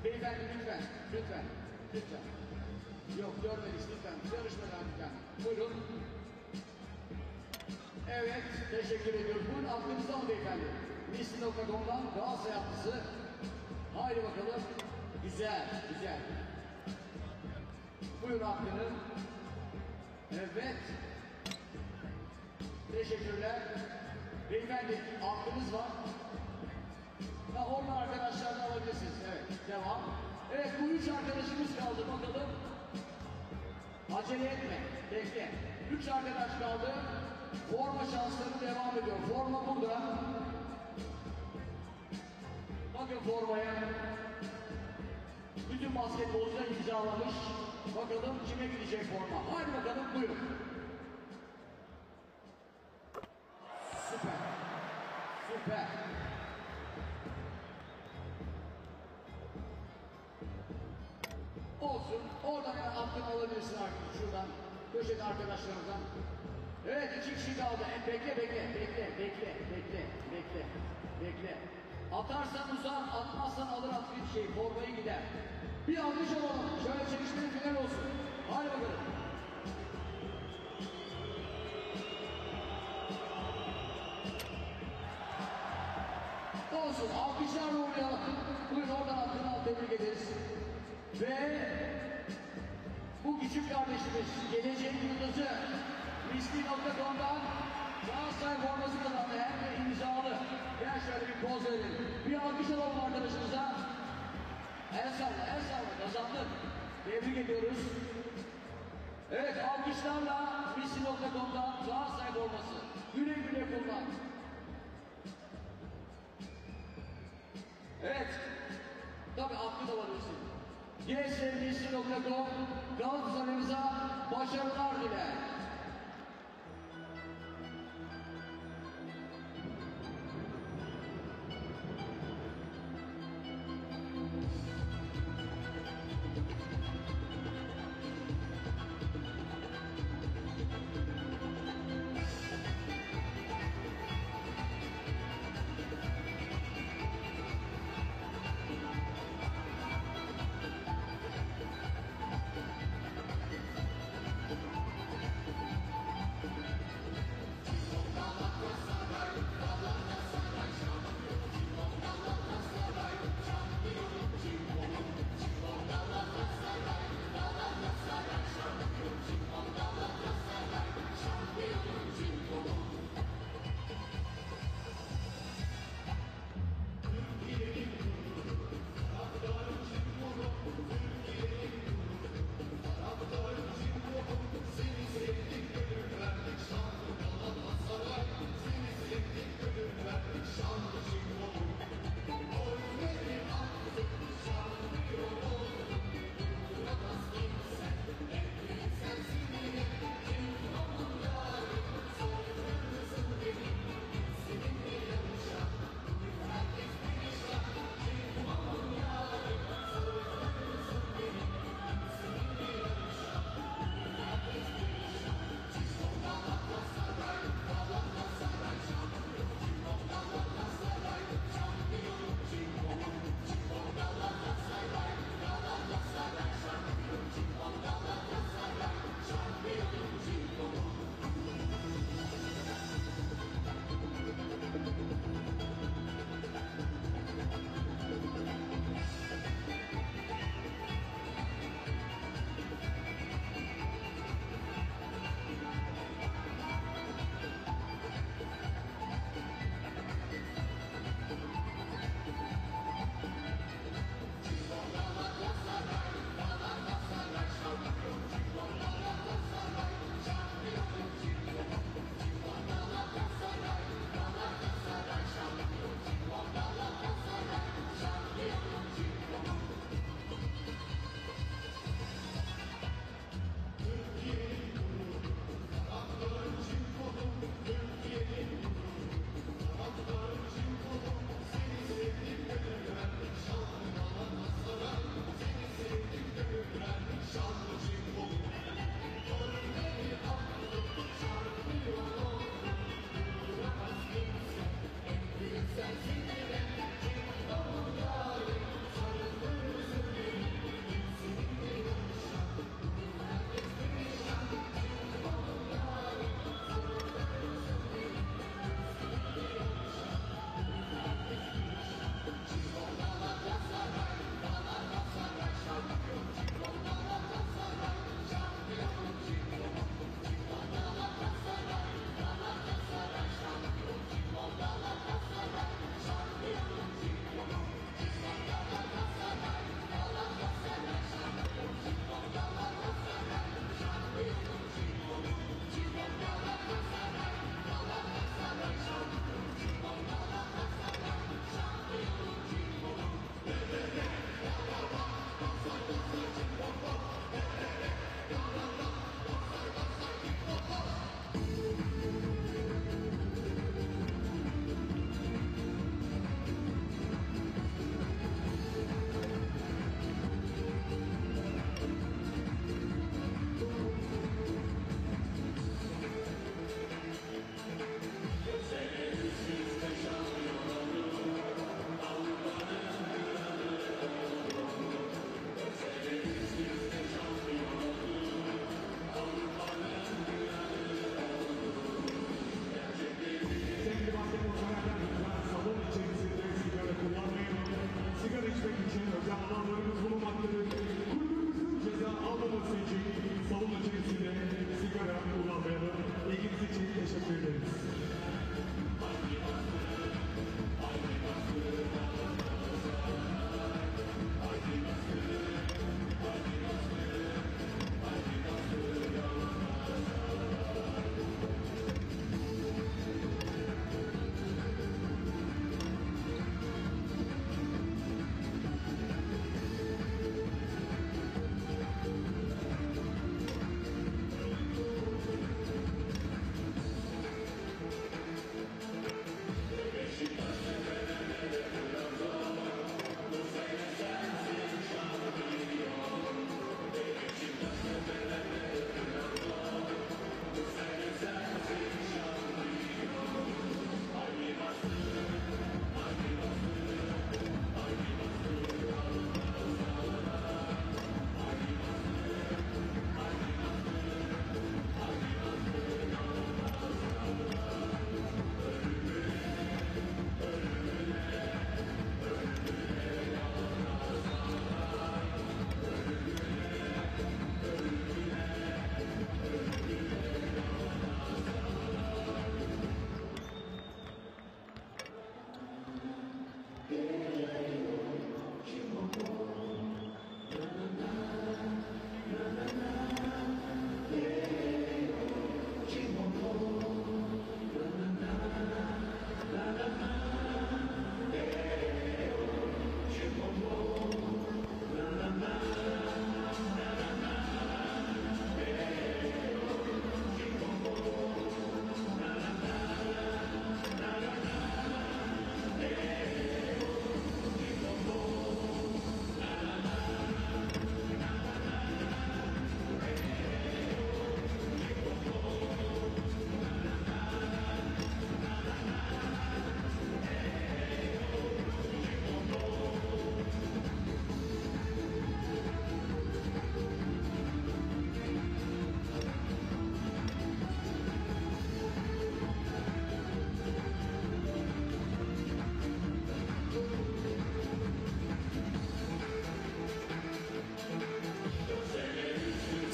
Beyefendi lütfen. Lütfen. Lütfen. Yok görmedik lütfen. Yarışmadan lütfen. Buyurun. Evet. Teşekkür ediyoruz. Buyurun aklınızda mı beyefendi? İsmi.com'dan Galatasaray atlısı. Haydi bakalım. Güzel. Güzel. Buyurun hakkını. Evet. Teşekkürler. Beyefendi aklınız var. Ha, orada arkadaşlarını alabilirsiniz. Evet. Devam. Evet bu 3 arkadaşımız kaldı. Bakalım. Acele etme. Bekle. 3 arkadaş kaldı. Forma şansları devam ediyor. Forma burada. Bakın formaya. Bütün basketbolcular imzalamış. Bakalım kime gidecek forma. Hadi bakalım buyurun. Süper. Süper. Olsun. Oradan aklını alabilirsin artık şuradan. Köşede arkadaşlarımızdan. Evet 2 kişi kaldı. Bekle bekle. Bekle. Bekle. Bekle. Bekle. Bekle. Atarsan uzar, atmazsan alır artık bir şey. Formayı gider. Bir alkış alalım. Şöyle çekişmeli final olsun. Hadi bakalım. Olsun. Alkışlarla uğrayalım. Buyurun oradan hakkını al. Tebrik ederiz. Ve bu küçük kardeşimiz geleceğin yıldızı Misli.com'dan Galatasaray forması kazandı. Hem de imzalı. Gel şöyle bir poz verelim. Bir alkış alalım arkadaşımıza. El salla, el salla. Kazandın. Tebrik ediyoruz. Evet, alkışlarla Misli.com'dan Galatasaray forması. Güle güle kullan. Evet. Tabii hakkı da var bizim. GSMisi.com Galatasaray'ımıza başarılar diler.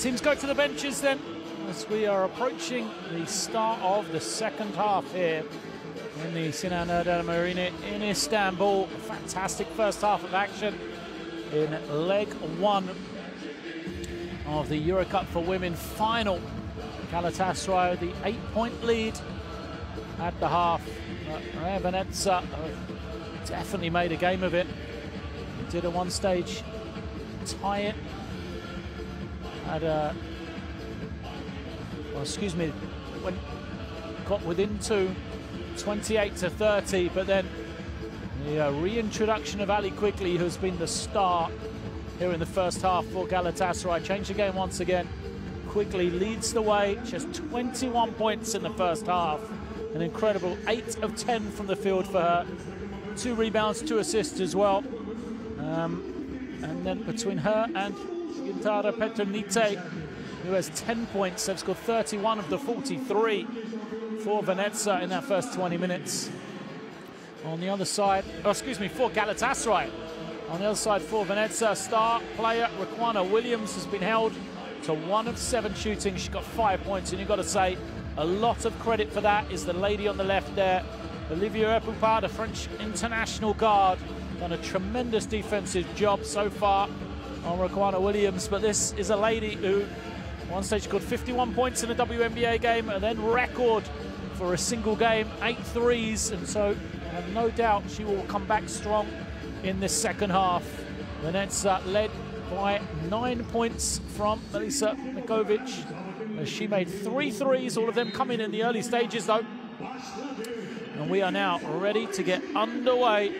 teams go to the benches then, as we are approaching the start of the second half here in the Sinan Erdem Arena in Istanbul. A fantastic first half of action in leg 1 of the Euro Cup for Women final. Galatasaray the 8-point lead at the half. Real Venezia definitely made a game of it. Did at one stage tie it. Had got within 2, 28-30, but then the reintroduction of Ali Quigley, who's been the star here in the first half for Galatasaray, changed the game once again. Quigley leads the way. She has 21 points in the first half. An incredible 8 of 10 from the field for her. 2 rebounds, 2 assists as well. And then between her and Gintara Petronite, who has 10 points, they've scored 31 of the 43 for Venezia in that first 20 minutes. On the other side, for Galatasaray. On the other side for Venezia, star player Raquana Williams has been held to 1 of 7 shooting. She got 5 points, and you've got to say a lot of credit for that is the lady on the left there, Olivia Epupard, a French international guard. Done a tremendous defensive job so far on Raquana Williams, but this is a lady who one stage scored 51 points in a WNBA game, and then record for a single game, 8 threes, and so I have no doubt she will come back strong in this second half. Venezia led by 9 points from Melissa Mikovic, as she made 3 threes, all of them coming in the early stages though. And we are now ready to get underway.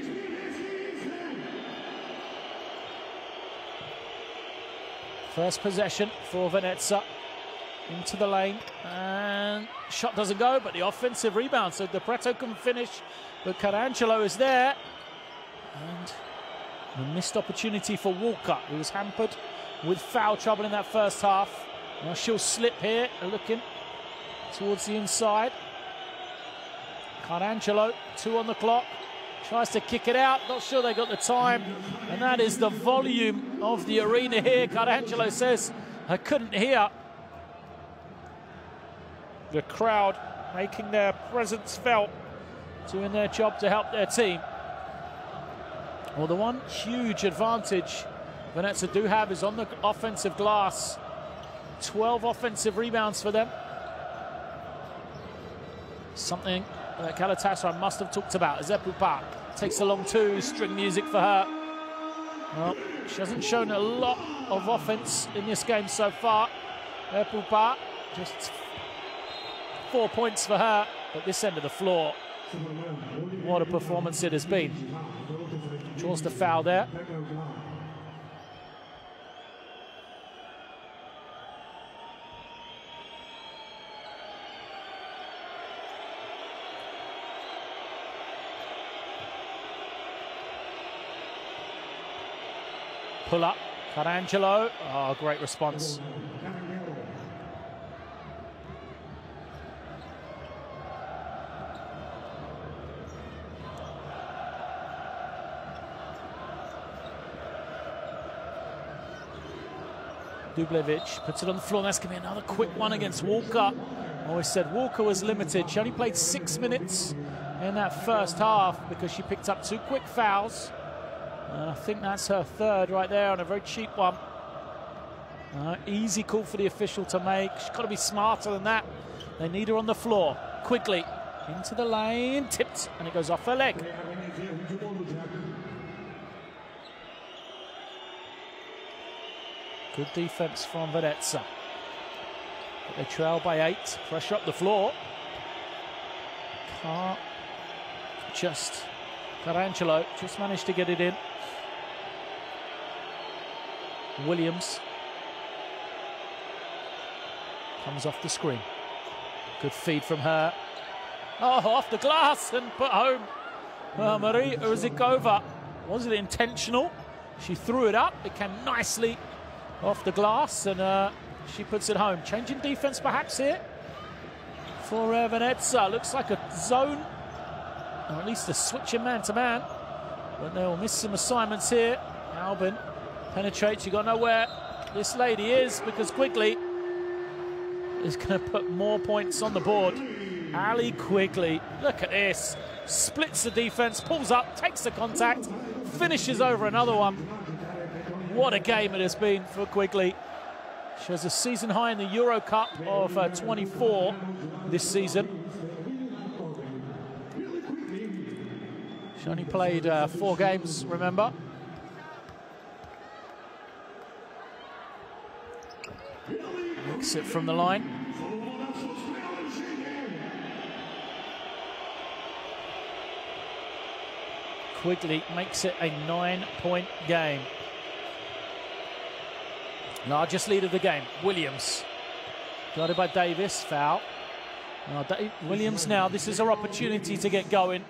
First possession for Venezia, into the lane, and shot doesn't go, but the offensive rebound, so De Pretto can finish, but Carangelo is there, and a missed opportunity for Walker, who was hampered with foul trouble in that first half. Now she'll slip here, looking towards the inside. Carangelo, 2 on the clock, tries to kick it out, not sure they got the time, and that is the volume of the arena here. Carangelo says, I couldn't hear. The crowd making their presence felt, doing their job to help their team. Well, the one huge advantage Venezia do have is on the offensive glass. 12 offensive rebounds for them. Something that Galatasaray must have talked about. As Epupard takes a long 2, string music for her. Well, she hasn't shown a lot of offense in this game so far. Epupard, just 4 points for her at this end of the floor. What a performance it has been. Draws the foul there. Pull up, Carangelo. Oh, great response. Dublevic puts it on the floor. That's going to be another quick one against Walker. I always said Walker was limited. She only played 6 minutes in that first half because she picked up 2 quick fouls. I think that's her 3rd right there on a very cheap one. Easy call for the official to make. She's got to be smarter than that. They need her on the floor. Quickly into the lane, tipped, and it goes off her leg. Good defense from Venezia. But they trail by 8. Pressure up the floor. Carangelo just managed to get it in. Williams comes off the screen. Good feed from her. Oh, off the glass and put home. Marie Urzikova. Was it intentional? She threw it up. It came nicely off the glass, and she puts it home. Changing defense perhaps here for Venezia. Looks like a zone, or at least a switching man-to-man. But they'll miss some assignments here. Albin penetrates, you got nowhere. this lady is, because Quigley is going to put more points on the board. Ali Quigley, look at this. Splits the defense, pulls up, takes the contact, finishes over another one. What a game it has been for Quigley. She has a season high in the Euro Cup of 24 this season. She only played 4 games, remember. Makes it from the line. Quigley makes it a 9-point game. Largest lead of the game, Williams. Guarded by Davis, foul. Now, Williams now, this is her opportunity to get going.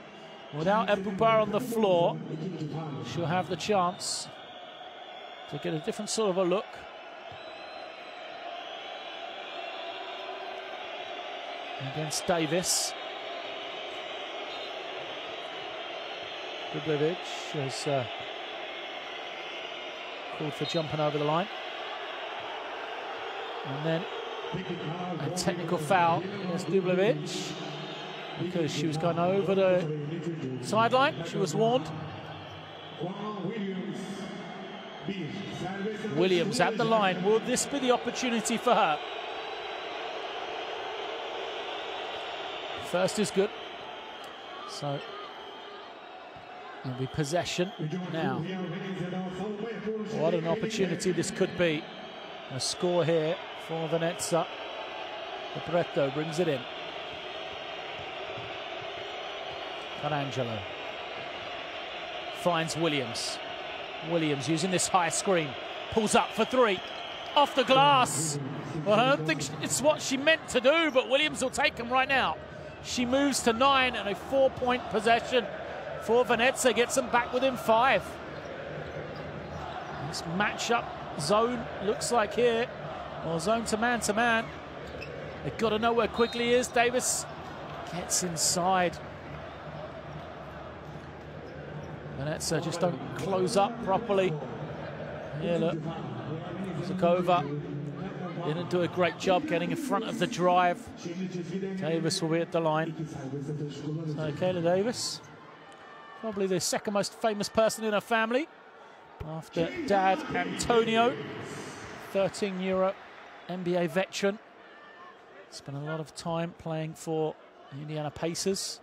Without Eboubar on the floor, she'll have the chance to get a different sort of a look. Against Davis. Dubljevic has called for jumping over the line. And then a technical foul against Dubljevic because she was going over the sideline. She was warned. Williams at the line. Will this be the opportunity for her? First is good. So it'll be possession now. What an opportunity this could be. A score here for Venezia. Capretto brings it in. Carangelo finds Williams. Williams using this high screen. Pulls up for 3. Off the glass. Well, I don't think it's what she meant to do, but Williams will take him right now. She moves to 9 and a 4-point possession for Venezia. Gets them back within 5. This matchup zone looks like here, or zone to man. They've got to know where Quigley is. Davis gets inside. Venezia just don't close up properly. Here, look. Zakova didn't do a great job getting in front of the drive. Davis will be at the line. So Kayla Davis, probably the second most famous person in her family, after dad Antonio, 13-year NBA veteran. Spent a lot of time playing for the Indiana Pacers.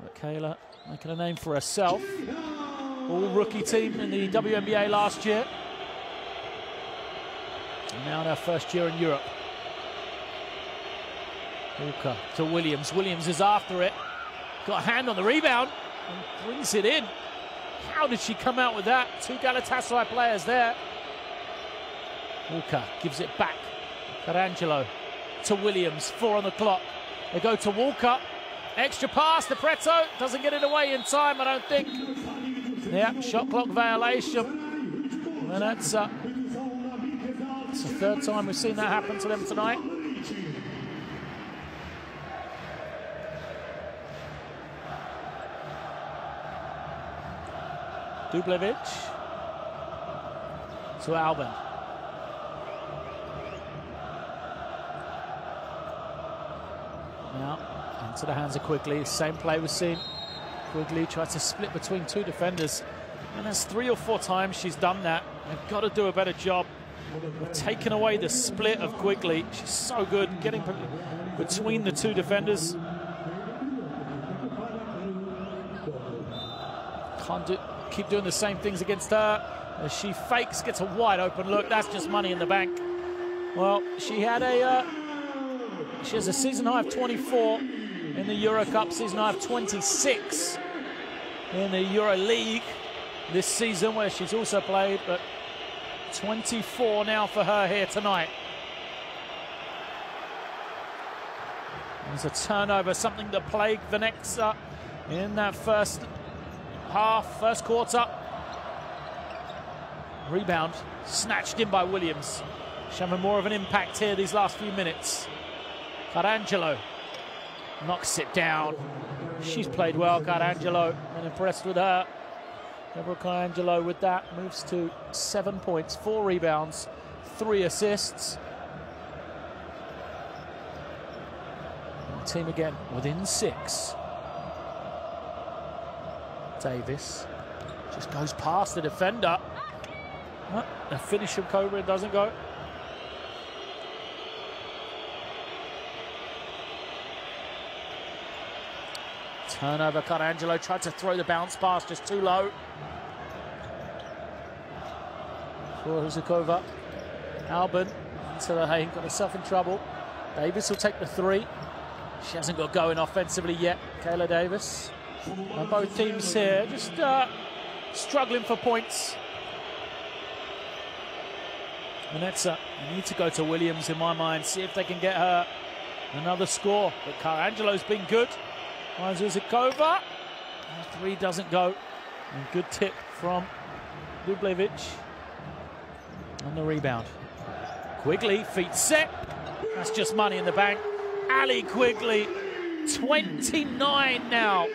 But Kayla making a name for herself. All-rookie team in the WNBA last year. And now in her first year in Europe. Walker to Williams. Williams is after it. Got a hand on the rebound and brings it in. How did she come out with that? 2 Galatasaray players there. Walker gives it back. Carangelo to Williams. 4 on the clock. They go to Walker. Extra pass to Pretto. Doesn't get it away in time, I don't think. Yeah, shot clock violation. And that's it's the 3rd time we've seen that happen to them tonight. Dubljevic to Albin. Now into the hands of Quigley. Same play we've seen. Quigley tries to split between 2 defenders, and that's 3 or 4 times she's done that. They've got to do a better job of taking away the split of Quigley. She's so good getting between the 2 defenders. Can't keep doing the same things against her. As she fakes, gets a wide open look. That's just money in the bank. Well, she has a season high of 24 in the Euro Cup, season high of 26 in the Euro League this season, where she's also played, but 24 now for her here tonight. There's a turnover, something that plagued Venezia in that first quarter. Rebound snatched in by Williams. She's having more of an impact here these last few minutes. Carangelo knocks it down. She's played well, Carangelo, and impressed with her. Deborah Carangelo with that moves to 7 points, 4 rebounds, 3 assists. And the team again within 6. Davis just goes past the defender. The finish from Cobra doesn't go. Turnover, Carangelo tried to throw the bounce pass, just too low. For Huzakova. Albin into the lane, got herself in trouble. Davis will take the 3. She hasn't got going offensively yet, Kayla Davis. And both teams here just struggling for points. Venezia need to go to Williams in my mind, see if they can get her another score. But Carangelo's been good. Zuzikova. 3 doesn't go. And good tip from Dublevic on the rebound. Quigley, feet set. That's just money in the bank. Ali Quigley, 29 now.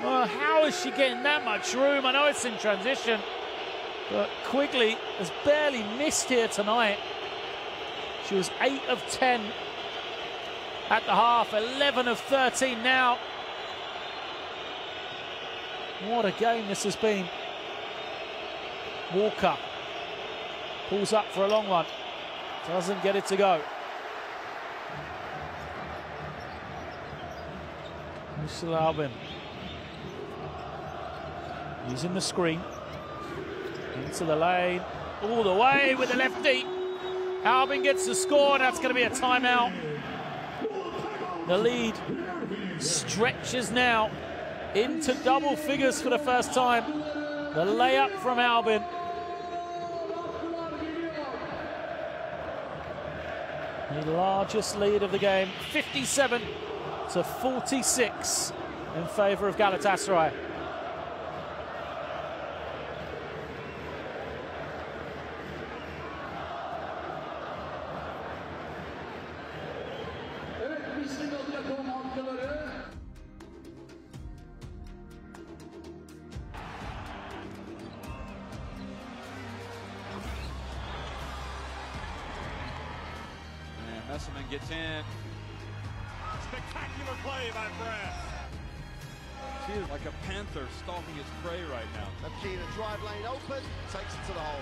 Oh, how is she getting that much room? I know it's in transition, but Quigley has barely missed here tonight. She was 8 of 10 at the half, 11 of 13 now. What a game this has been. Walker pulls up for a long one. Doesn't get it to go. Michelle Albin using the screen. Into the lane. All the way with the lefty. Albin gets the score, and that's going to be a timeout. The lead stretches now into double figures for the first time. The layup from Albin. The largest lead of the game, 57 to 46 in favour of Galatasaray. Messerman gets in. Spectacular play by Brad. She is like a panther stalking its prey right now. Akina drive lane open, takes it to the hole.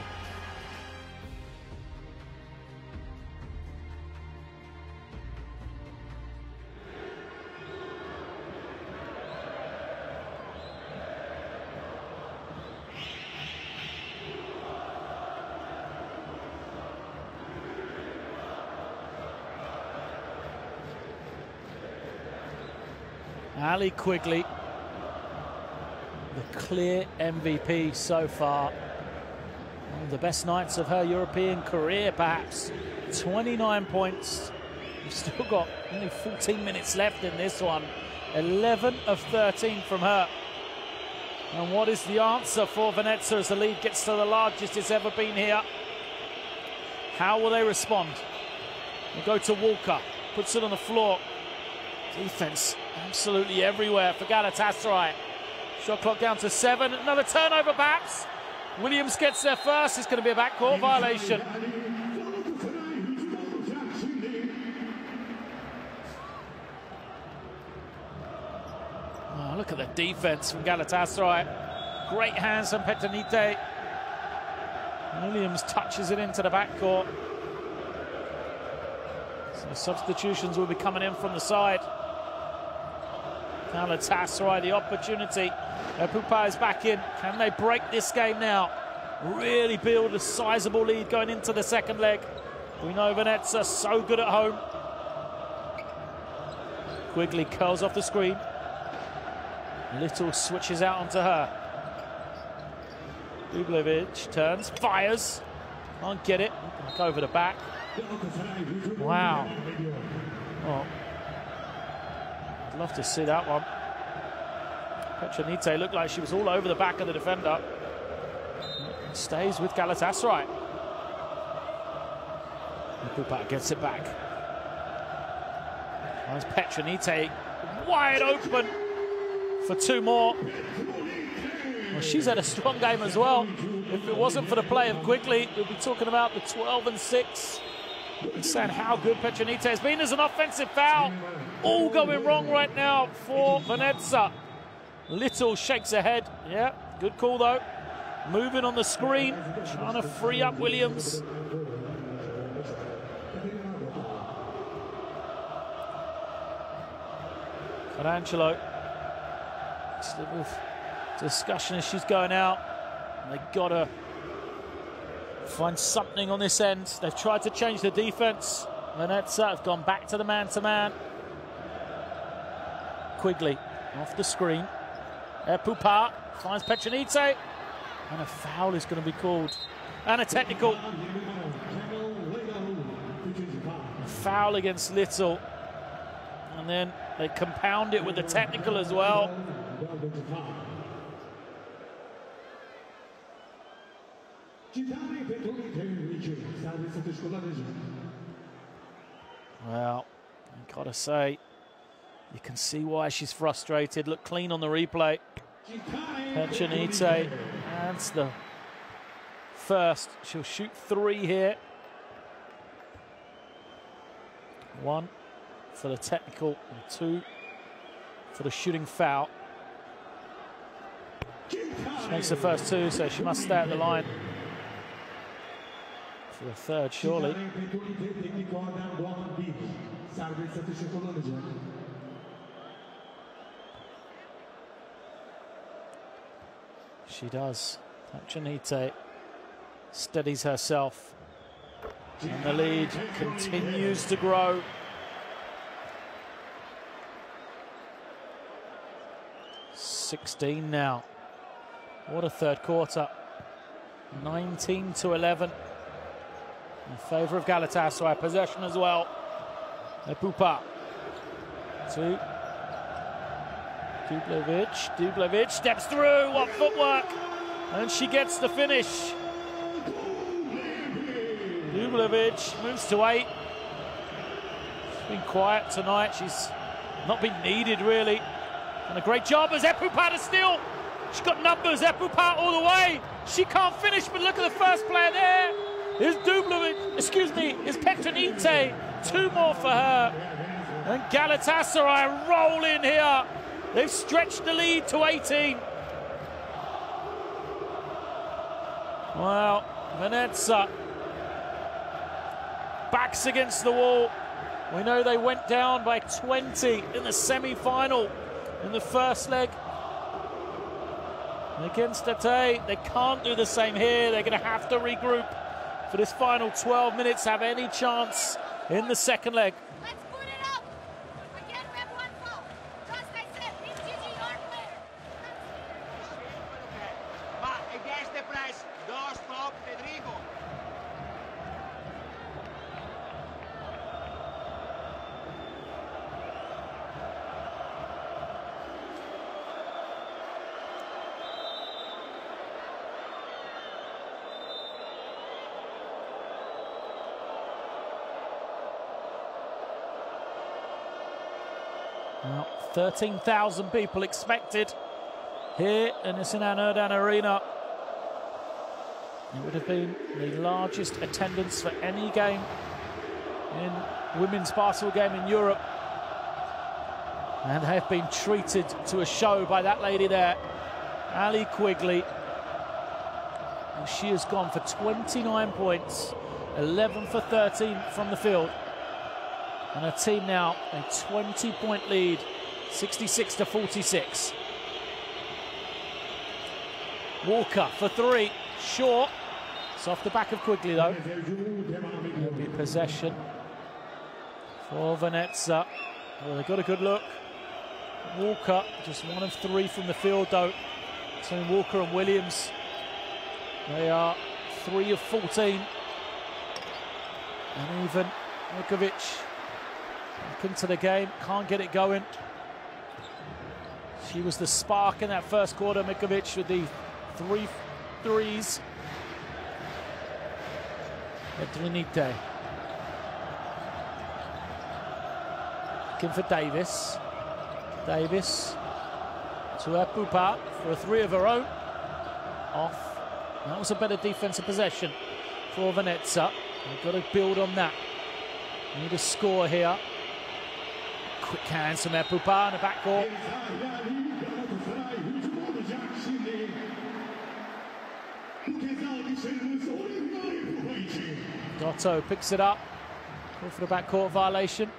Ali Quigley, the clear MVP so far. One of the best nights of her European career, perhaps. 29 points. We've still got only 14 minutes left in this one. 11 of 13 from her. And what is the answer for Venezia as the lead gets to the largest it's ever been here? How will they respond? They go to Walker, puts it on the floor. Defense absolutely everywhere for Galatasaray. Shot clock down to 7. Another turnover, perhaps. Williams gets there first. It's going to be a backcourt violation. Oh, look at the defense from Galatasaray. Great hands from Petronite. Williams touches it into the backcourt. So the substitutions will be coming in from the side. Galatasaray, the opportunity. Pupa is back in. Can they break this game now? Really build a sizable lead going into the second leg. We know Venezia so good at home. Quigley curls off the screen. Little switches out onto her. Dublevic turns, fires. Can't get it. Back over the back. Wow. Oh. I'd love to see that one. Petronite looked like she was all over the back of the defender. Stays with Galatasaray. Pupa gets it back. There's Petronite wide open for 2 more. Well, she's had a strong game as well. If it wasn't for the play of Quigley, we'd be talking about the 12-6. And saying how good Petronite has been as an offensive foul. All going wrong right now for Venezia. Little shakes her head. Yeah, good call though. Moving on the screen, trying to free up Williams. Carangelo. Discussion as she's going out. They gotta find something on this end. They've tried to change the defense. Venezia have gone back to the man-to-man. Quigley off the screen. Epupar finds Petronite. And a foul is going to be called. And a technical. A foul against Little. And then they compound it with the technical as well. Well, I've got to say, you can see why she's frustrated. Look clean on the replay. Petronite, that's the first. She'll shoot 3 here. 1 for the technical and 2 for the shooting foul. She makes the first 2, so she must stay at the line for the 3rd, surely. She does. Petronite steadies herself. And the lead continues to grow. (16) now. What a 3rd quarter. 19-11. In favour of Galatasaray. Possession as well. Epupar. 2. Dublevic steps through. What footwork! And she gets the finish. Dublevic moves to 8. She's been quiet tonight. She's not been needed really. And a great job as Epupar to steal. She's got numbers. Epupar all the way. She can't finish, but look at the first player there. Here's Dublevic. Excuse me. Here's Petronite. 2 more for her. And Galatasaray roll in here. They've stretched the lead to 18. Well, Venezia backs against the wall. We know they went down by 20 in the semi-final in the first leg. And against Ate, they can't do the same here. They're going to have to regroup for this final 12 minutes, have any chance in the second leg. Let's put it up. Again, we have 1 foul. Just I said, leave Gigi your player. Ma against the press, don't stop Pedrigo. Well, 13,000 people expected here in the Sinan Erdan Arena. It would have been the largest attendance for any game in women's basketball game in Europe. And they've been treated to a show by that lady there, Ali Quigley. And she has gone for 29 points, 11 for 13 from the field. And her team now a 20-point lead, 66-46. Walker for 3, short. It's off the back of Quigley though. There'll be possession for Venezia. Well, they got a good look. Walker just 1 of 3 from the field though. Between Walker and Williams, they are 3 of 14. And even Mikovic back into the game, can't get it going. She was the spark in that first quarter, Mikovic, with the 3 threes. Petronite. Looking for Davis. Davis to Epupar for a 3 of her own. off. That was a better defensive possession for Venezia. They've got to build on that. Need a score here. Quick hands from Epupa in the backcourt. Dotto picks it up. Go for the backcourt violation.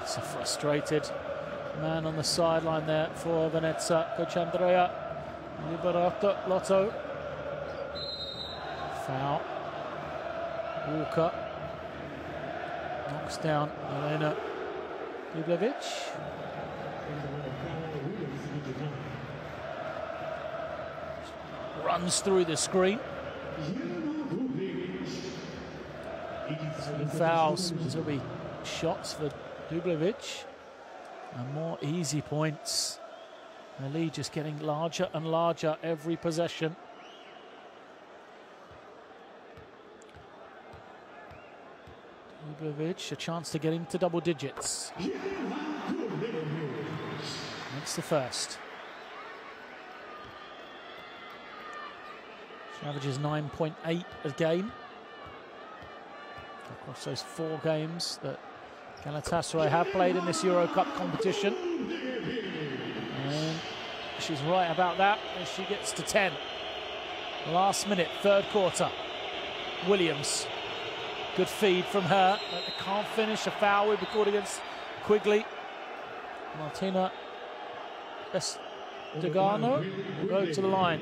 It's a frustrated man on the sideline there for Venezia. Coach Andrea Liberato Lotto. Foul. Walker knocks down Elena Dublevic. Runs through the screen. Fouls. These will be shots for Dublevic. And more easy points. The lead just getting larger and larger every possession. Dublevic, a chance to get into double digits. Makes the first. She averages 9.8 a game across those 4 games that Galatasaray have played in this Euro Cup competition. And she's right about that as she gets to 10. Last minute, third quarter. Williams. Good feed from her, but they can't finish. A foul will be called against Quigley. Martina Estegano go to the line.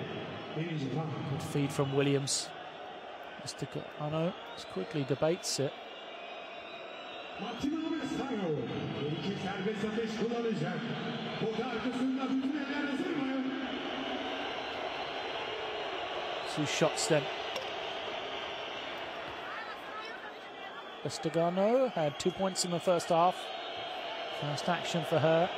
Good feed from Williams. Estegano quickly debates it. 2 shots then. Estegano had 2 points in the first half. First action for her.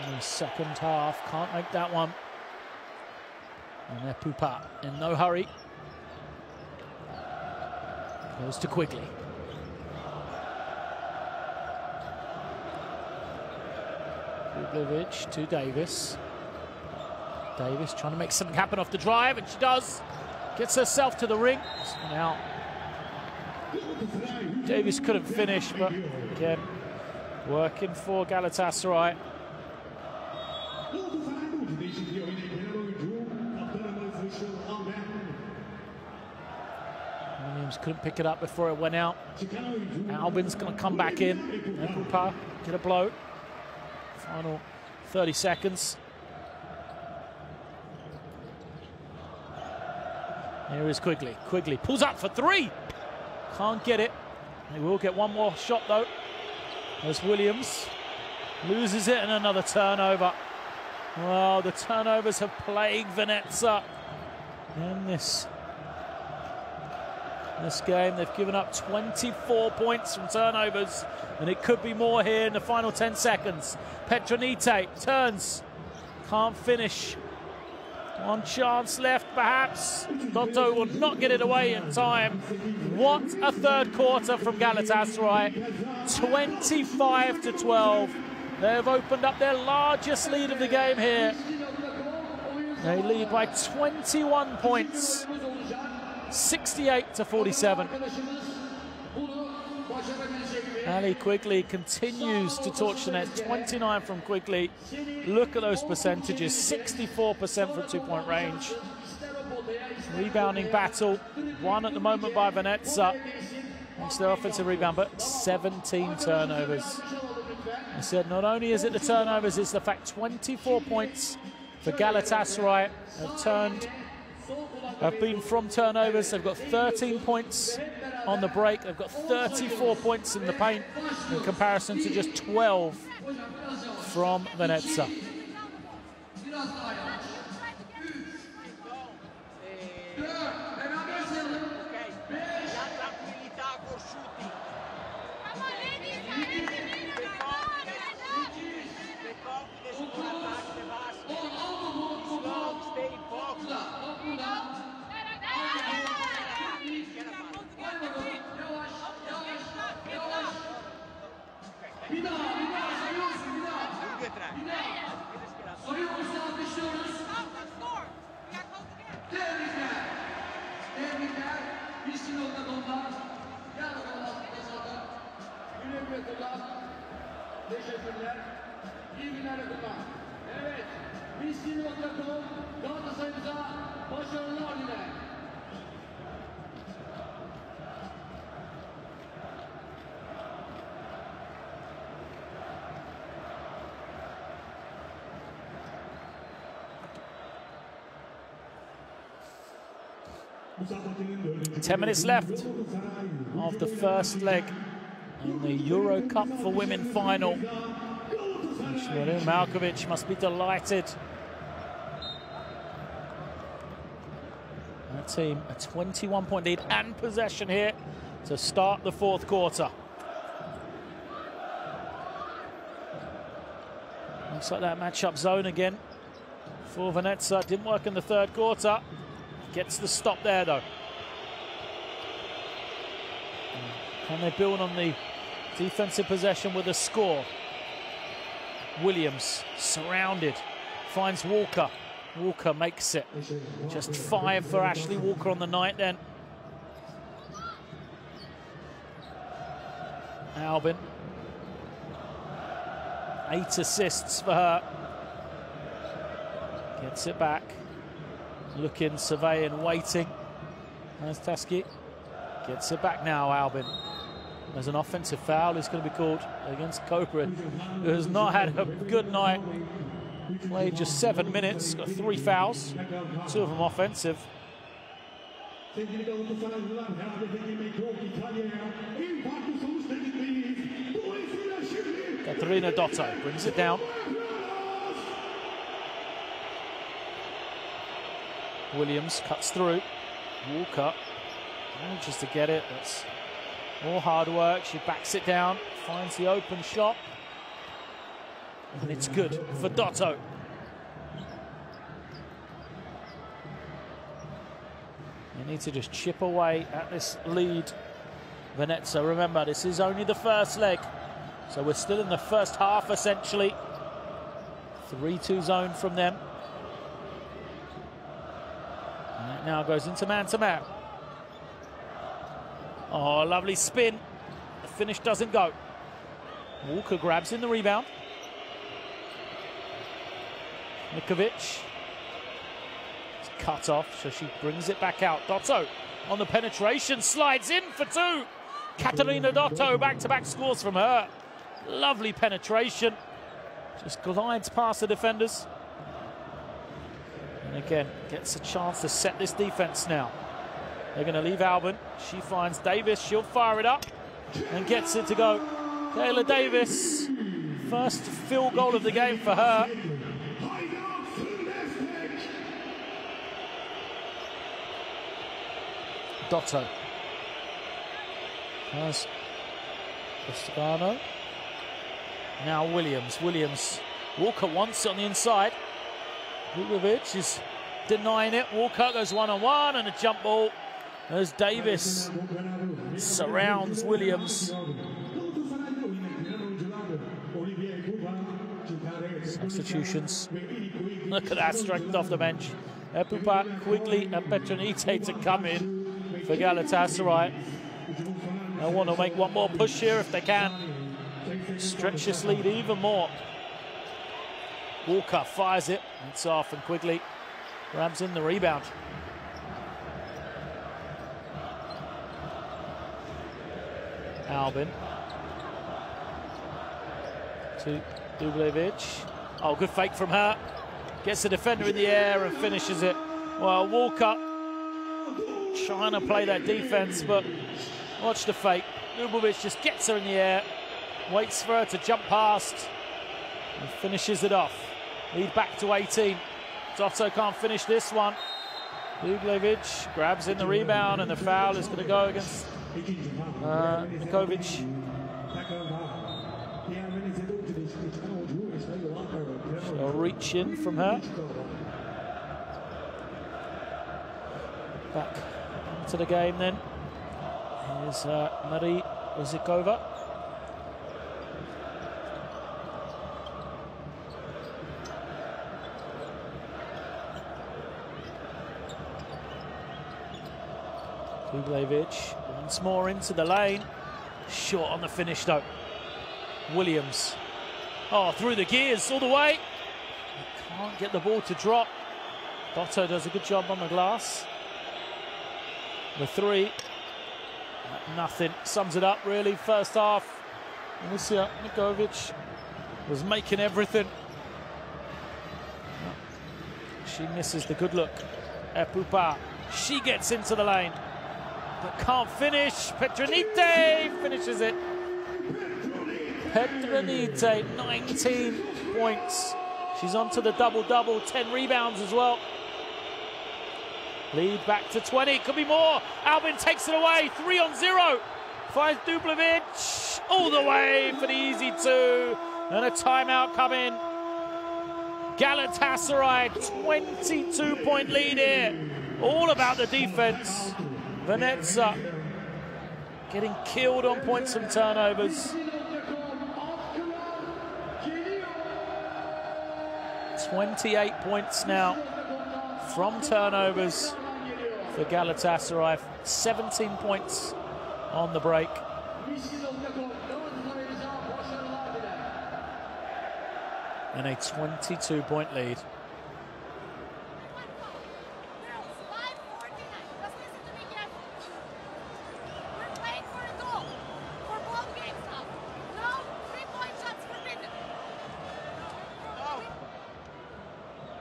In the second half, can't make that one. And Epupa in no hurry. Goes to Quigley. Dublevic to Davis. Davis trying to make something happen off the drive, and she does. Gets herself to the ring. Now, Davis couldn't finish, but again, working for Galatasaray. Williams couldn't pick it up before it went out. Albin's going to come back in. Epupa get a blow. Final 30 seconds. Here is Quigley. Quigley pulls up for 3. Can't get it. They will get one more shot though. As Williams loses it and another turnover. Well, the turnovers have plagued Venezia in this game. They've given up 24 points from turnovers, and it could be more here in the final 10 seconds. Petronite turns, can't finish. One chance left, perhaps. Dotto will not get it away in time. What a third quarter from Galatasaray. 25-12. They've opened up their largest lead of the game here. They lead by 21 points. 68-47. Ali Quigley continues to torch the net. 29 from Quigley. Look at those percentages. 64% from 2-point range. Rebounding battle. Won at the moment by Venezia. Thanks to their offensive rebound, but 17 turnovers. I said not only is it the turnovers, it's the fact 24 points for Galatasaray have been from turnovers. They've got 13 points on the break. They've got 34 points in the paint in comparison to just 12 from Venezia. kullan. Teşekkürler. İyi günler kullan. Evet. Miskin.com Galatasaray'ımıza başarılar diler. Ten minutes left of the first leg in the Euro Cup for Women final. Shmuril Malkovic must be delighted. Her team a 21-point lead and possession here to start the fourth quarter. Looks like that match-up zone again for Venezia. Didn't work in the third quarter. Gets the stop there though. Can they build on the defensive possession with a score? Williams surrounded, finds Walker. Walker makes it. Just 5 for Ashley Walker on the night then. Albin. 8 assists for her. Gets it back. Looking, surveying, waiting. There's Taski. Gets it back now, Albin. There's an offensive foul. It's going to be called against Cobra, who has not had a good night. Played just 7 minutes, got 3 fouls, 2 of them offensive. Katarina Dotto brings it down. Williams cuts through. Walker manages to get it. That's more hard work. She backs it down, finds the open shot, and it's good for Dotto. You need to just chip away at this lead, Venezia. Remember, this is only the first leg, so we're still in the first half essentially. 3-2 zone from them. And that now goes into man-to-man. Oh, lovely spin. The finish doesn't go. Walker grabs in the rebound. Mikovic. It's cut off, so she brings it back out. Dotto on the penetration, slides in for 2. Katarina Dotto, back-to-back scores from her. Lovely penetration. Just glides past the defenders. And again, gets a chance to set this defense now. They're going to leave Albin. She finds Davis. She'll fire it up and gets it to go. Kayla Davis, first field goal of the game for her. Dotto has Costagano. Now Williams. Walker wants it on the inside. Vukovic is denying it. Walker goes one-on-one and a jump ball as Davis surrounds Williams. Substitutions. Look at that, strength off the bench. Epupa, Quigley and Petronite to come in for Galatasaray. They want to make one more push here if they can. Stretch this lead even more. Walker fires it. It's off and Quigley grabs in the rebound. Albin to Dublevic. Oh, good fake from her. Gets the defender in the air and finishes it. Well, Walker trying to play that defense, but watch the fake. Dublevic just gets her in the air, waits for her to jump past and finishes it off. Lead back to 18. Dotto can't finish this one. Dublevic grabs in the rebound and the foul is going to go against Mikovic. She'll reach in from her. Back to the game then. Here's Marie Ozikova. Dublevic once more into the lane. Short on the finish though. Williams. Oh, through the gears all the way. Can't get the ball to drop. Dotto does a good job on the glass. The three. Nothing. Sums it up, really. First half. Alicia Nikovic was making everything. She misses the good look. Epupa. She gets into the lane, but can't finish. Petronite finishes it. Petronite, 19 points. She's on to the double-double, 10 rebounds as well. Lead back to 20, could be more. Albin takes it away, 3-on-0. Finds Dublovic all the way for the easy two. And a timeout coming. Galatasaray, 22-point lead here. All about the defense. Venezia getting killed on points and turnovers. 28 points now from turnovers for Galatasaray. 17 points on the break. And a 22-point lead.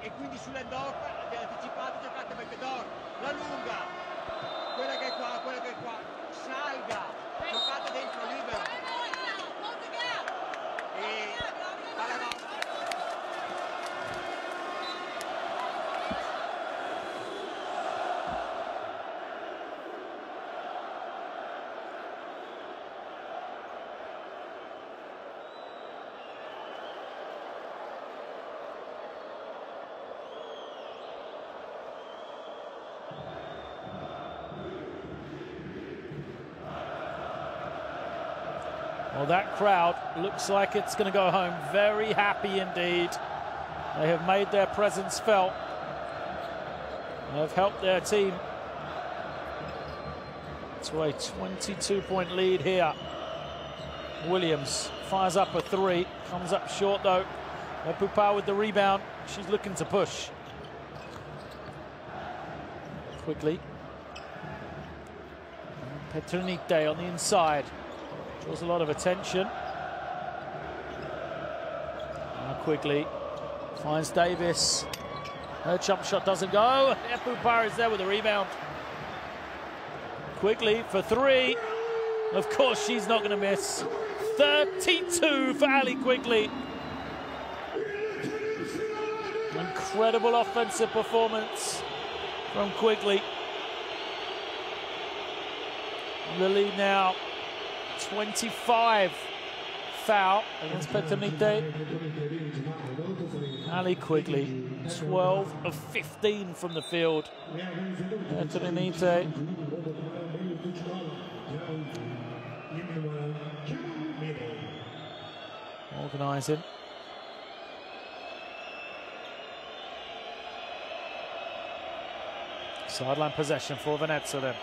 E quindi sull'end-off abbiamo anticipato, giocate Becchedor, la lunga, quella che è qua, salga, giocate dentro libero. E alla nostra. Well, that crowd looks like it's going to go home very happy indeed. They have made their presence felt. They have helped their team to a 22-point lead here. Williams fires up a three, comes up short though. Epupa with the rebound. She's looking to push. Quickly. Petronite on the inside. Draws a lot of attention. Now quickly finds Davis. Her jump shot doesn't go. Epupa is there with the rebound. Quickly for three. Of course she's not going to miss. 32 for Ali Quickly. Incredible offensive performance from Quickly. The lead now. 25 foul against Petronite. Ali Quickly, 12 of 15 from the field. Petronite. Organising. Sideline possession for Venezia then.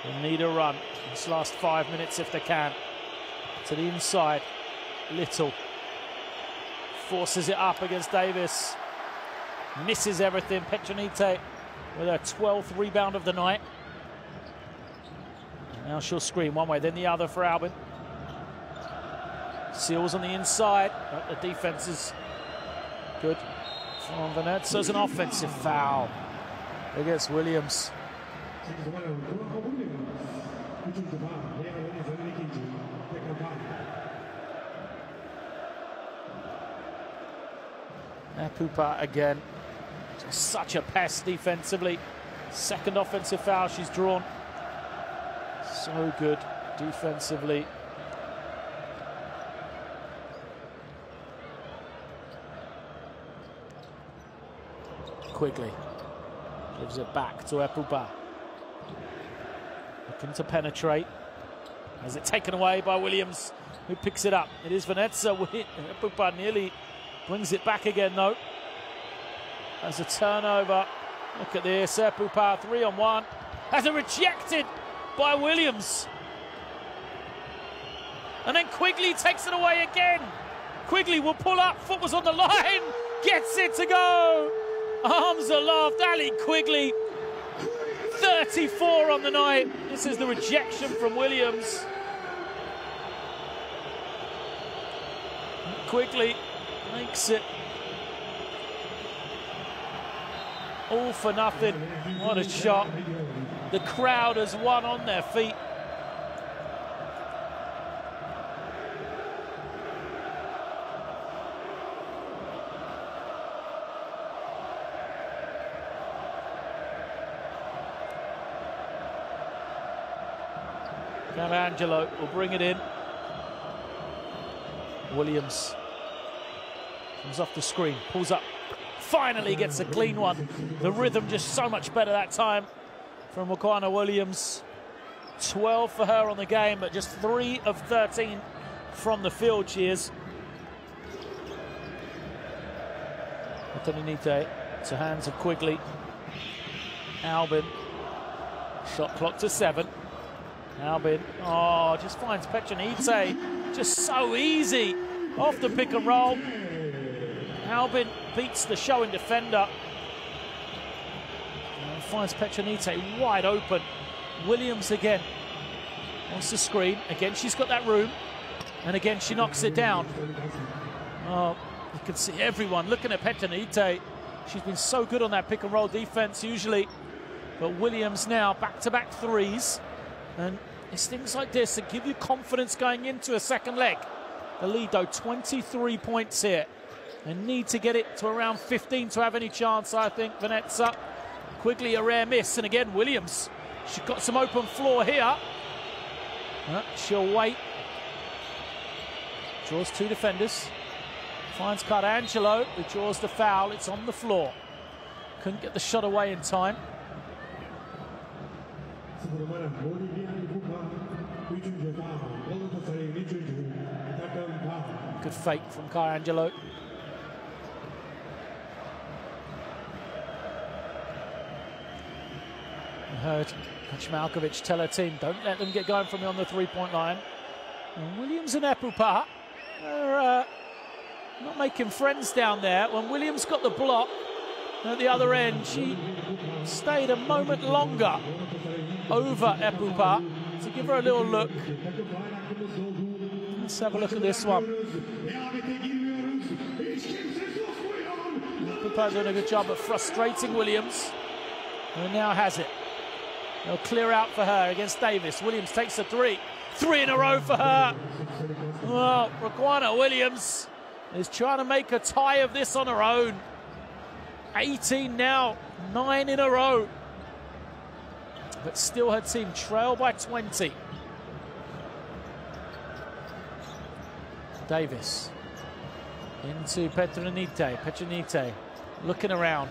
They need a run this last 5 minutes if they can. To the inside, Little forces it up against Davis. Misses everything. Petronite with her 12th rebound of the night. Now she'll screen one way, then the other for Albin. Seals on the inside, but the defense is good from Venezia. It's an offensive foul against Williams. Epupa again. Just such a pest defensively. Second offensive foul she's drawn. So good defensively. Quickly gives it back to Epupa. Looking to penetrate. Has it taken away by Williams, who picks it up. It is Venezia. Epupa nearly brings it back again though. As a turnover. Look at this. Epupa 3-on-1. Has it rejected by Williams. And then Quigley takes it away again. Quigley will pull up, foot was on the line, gets it to go. Arms aloft, Ali Quigley, 34 on the night. This is the rejection from Williams. Quigley makes it all for nothing. What a shot. The crowd has won on their feet. Angelo will bring it in. Williams comes off the screen, pulls up, finally gets a clean one. The rhythm just so much better that time from Mokoena Williams. 12 for her on the game, but just 3 of 13 from the field she is. Petrunite to hands of Quigley. Albin, shot clock to 7. Albin, oh, just finds Petrunite, just so easy off the pick and roll. Albin beats the showing defender. And finds Petrunite wide open. Williams again wants the screen. Again, she's got that room. And again, she knocks it down. Oh, you can see everyone looking at Petrunite. She's been so good on that pick and roll defense usually. But Williams now back-to-back threes. And it's things like this that give you confidence going into a second leg. The lead, though, 23 points here. They need to get it to around 15 to have any chance, I think. Venezia. Quigley, a rare miss. And again, Williams. She's got some open floor here. She'll wait. Draws 2 defenders. Finds Cardangelo, who draws the foul. It's on the floor. Couldn't get the shot away in time. Good fake from Cardangelo. I heard Kaczmarkovic tell her team, don't let them get going from me on the three-point line. And Williams and Epupa are not making friends down there. When Williams got the block at the other end, she stayed a moment longer over Epupa to give her a little look. Let's have a look at this one. Epupa doing a good job of frustrating Williams, who now has it. They'll clear out for her against Davis. Williams takes a 3. 3 in a row for her. Well, Mokoena Williams is trying to make a tie of this on her own. 18 now, 9 in a row. But still her team trail by 20. Davis into Petrunite. Petrunite looking around.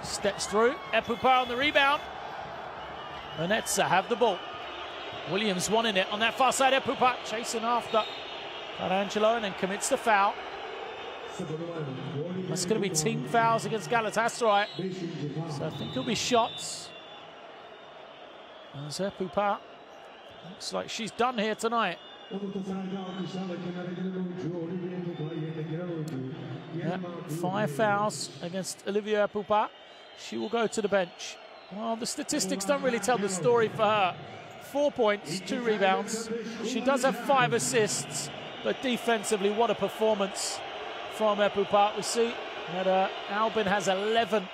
Steps through. Epupa on the rebound. Venezia have the ball. Williams wanting it on that far side. Epupa chasing after Cardangelo and then commits the foul. That's going to be team fouls against Galatasaray. So I think it'll be shots. As Epupa looks like she's done here tonight. Yeah, 5 fouls against Olivia Epupa. She will go to the bench. Well, the statistics don't really tell the story for her. 4 points, 2 rebounds. She does have 5 assists, but defensively, what a performance from Epupa. We see that Albin has 11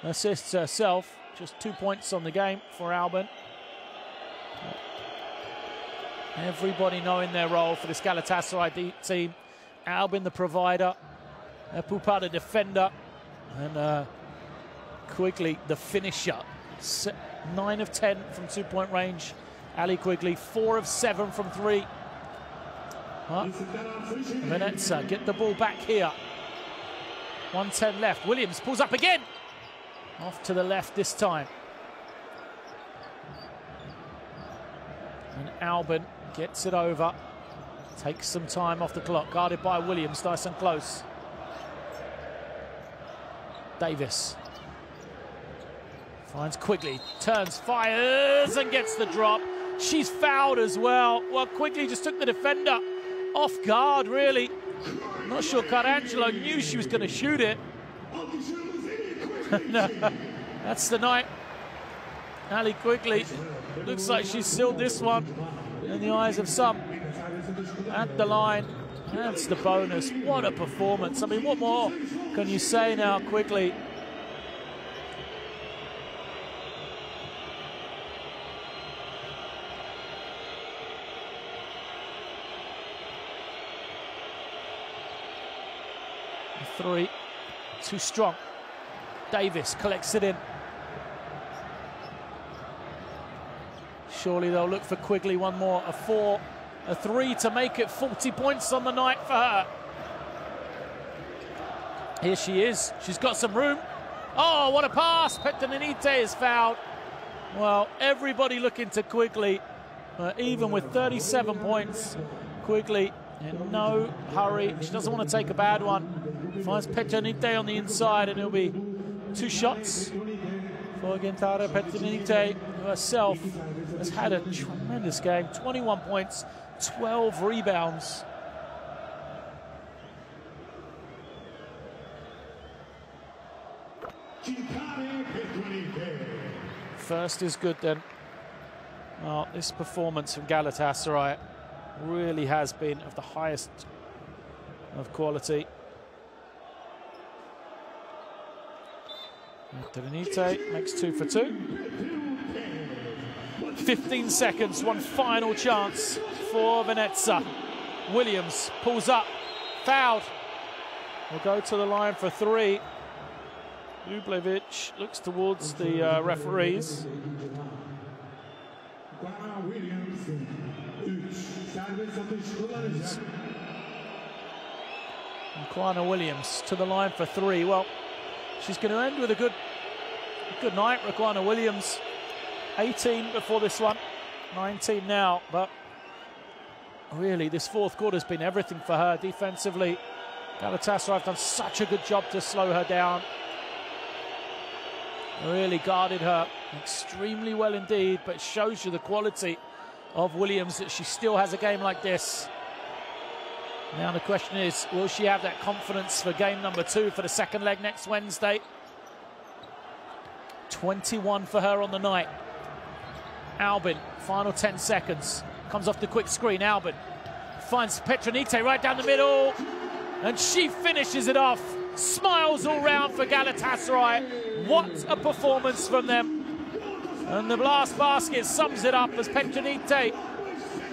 assists herself. Just 2 points on the game for Albin. Everybody knowing their role for this Galatasaray team. Albin the provider, Epupa the defender, and Quigley the finisher. 9 of 10 from 2-point range. Ali Quigley 4 of 7 from 3. Venezia get the ball back here. 1:10 left. Williams pulls up again. Off to the left this time. And Albin gets it over. Takes some time off the clock. Guarded by Williams, nice and close. Finds Quigley, turns, fires, and gets the drop. She's fouled as well. Well, Quigley just took the defender off guard, really. I'm not sure Carangelo knew she was going to shoot it. No, that's the night. Ali Quigley looks like she's sealed this one in the eyes of some. At the line, that's the bonus. What a performance. I mean, what more can you say now, Quigley? Three, too strong. Davis collects it in. Surely they'll look for Quigley one more. A 4, a 3 to make it 40 points on the night for her. Here she is. She's got some room. Oh, what a pass. Petronite is fouled. Well, everybody looking to Quigley. Even with 37 points, Quigley in no hurry. She doesn't want to take a bad one. Finds Petronite on the inside, and it'll be 2 shots for Gentaro Petronite, who herself has had a tremendous game. 21 points, 12 rebounds. First is good then. Well, this performance from Galatasaray really has been of the highest of quality. Petronite makes 2 for 2. 15 seconds, one final chance for Venezia. Williams pulls up, fouled. Will go to the line for 3. Dublevic looks towards the referees. Quana Williams to the line for 3. Well, she's going to end with a good night, Raquana Williams. 18 before this one, 19 now, but really this fourth quarter has been everything for her defensively. Galatasaray have done such a good job to slow her down. Really guarded her extremely well indeed, but it shows you the quality of Williams that she still has a game like this. Now the question is, will she have that confidence for game number 2 for the second leg next Wednesday? 21 for her on the night. Albin, final 10 seconds. Comes off the quick screen, Albin finds Petronite right down the middle, and she finishes it off. Smiles all round for Galatasaray. What a performance from them. And the last basket sums it up as Petronite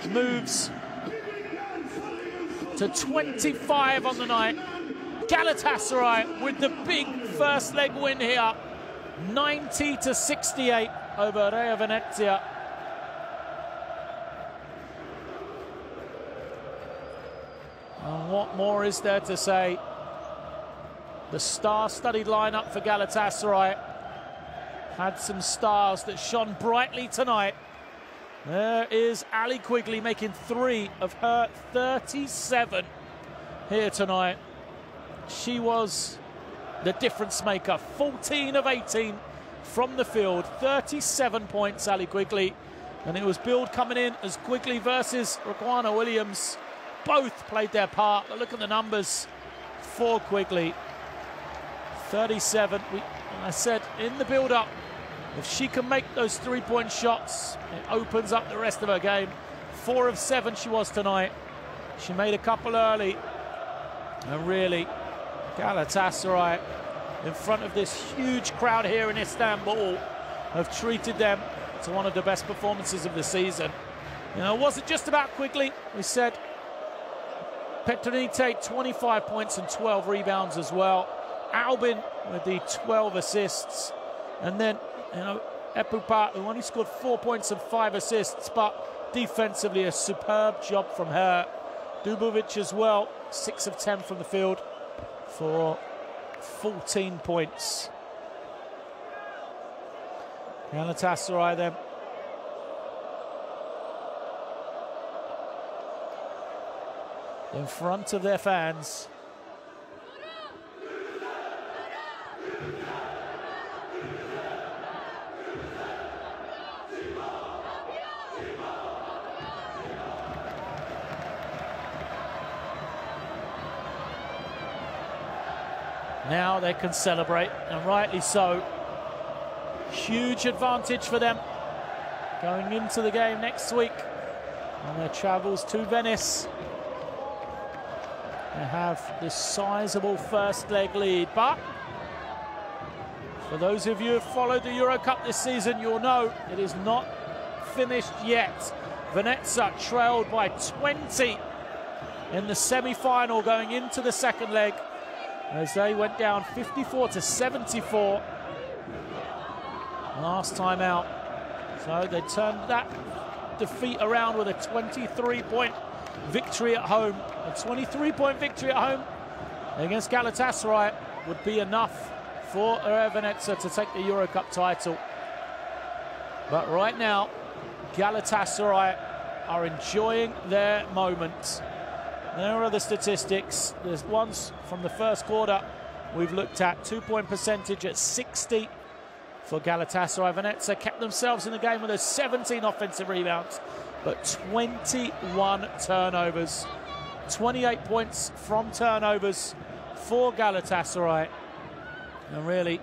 moves to 25 on the night. Galatasaray with the big first leg win here. 90-68 over Real Venezia. And what more is there to say? The star-studded lineup for Galatasaray had some stars that shone brightly tonight. There is Ali Quigley making 3 of her 37 here tonight. She was the difference maker. 14 of 18 from the field, 37 points, Ali Quigley. And it was billed coming in as Quigley versus Raquana Williams. Both played their part, but look at the numbers for Quigley. 37. I said in the build-up, if she can make those 3-point shots, it opens up the rest of her game. 4 of 7 she was tonight. She made a couple early. And really, Galatasaray, in front of this huge crowd here in Istanbul, have treated them to one of the best performances of the season. You know, it wasn't just about Quigley. We said Petronite, 25 points and 12 rebounds as well. Albin with the 12 assists. And then, you know, Epupa, who only scored 4 points and 5 assists, but defensively a superb job from her. Dubovic as well, 6 of 10 from the field for 14 points. Galatasaray then. In front of their fans. Now they can celebrate, and rightly so. Huge advantage for them going into the game next week on their travels to Venice. They have this sizable first leg lead, but for those of you who have followed the Euro Cup this season, you'll know it is not finished yet. Venezia trailed by 20 in the semi-final going into the second leg as they went down 54-74 last time out. So they turned that defeat around with a 23-point victory at home. A 23-point victory at home against Galatasaray would be enough for Venezia to take the Euro Cup title. But right now, Galatasaray are enjoying their moment. There are the statistics. There's ones from the first quarter we've looked at. 2-point percentage at 60 for Galatasaray. Venezia kept themselves in the game with 17 offensive rebounds, but 21 turnovers. 28 points from turnovers for Galatasaray. And really,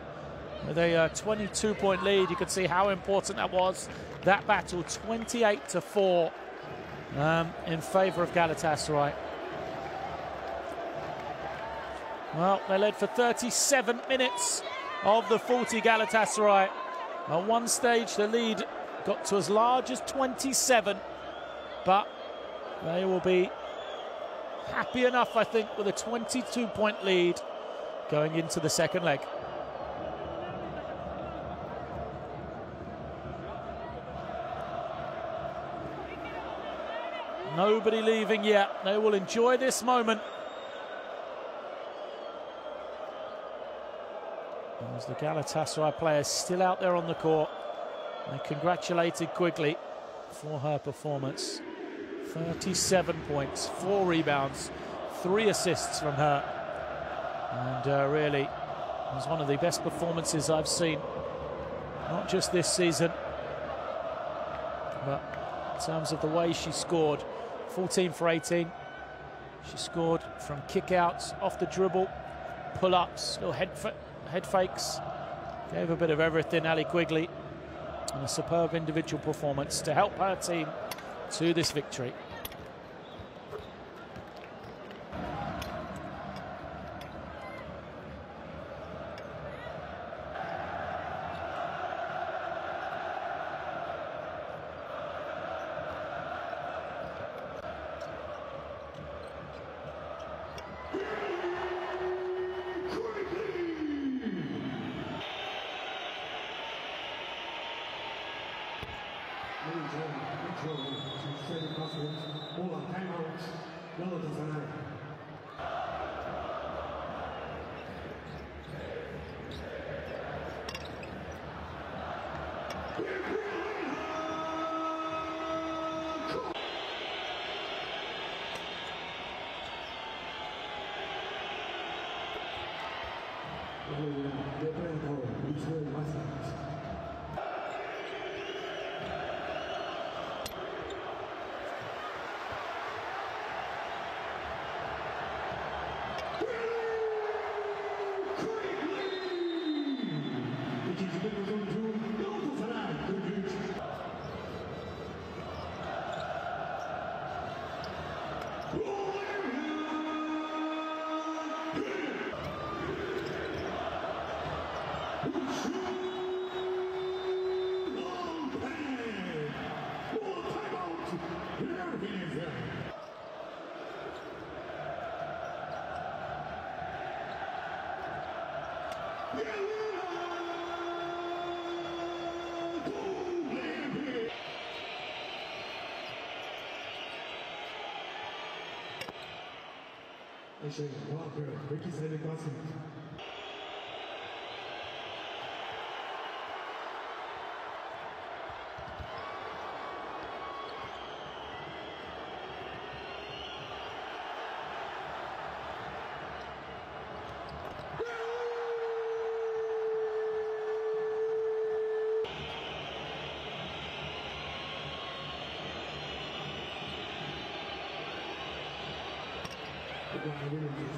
with a 22-point lead, you can see how important that was. That battle, 28-4 in favour of Galatasaray. Well, they led for 37 minutes of the 40 Galatasaray. At one stage, the lead got to as large as 27, but they will be happy enough, I think, with a 22-point lead going into the second leg. Nobody leaving yet. They will enjoy this moment. As the Galatasaray players still out there on the court. They congratulated Quigley for her performance. 37 points, 4 rebounds, 3 assists from her. And really, it was one of the best performances I've seen, not just this season, but in terms of the way she scored. 14 for 18. She scored from kick-outs, off the dribble, pull-ups, little head fakes. Gave a bit of everything, Ali Quigley. And a superb individual performance to help her team to this victory.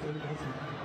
Thank you.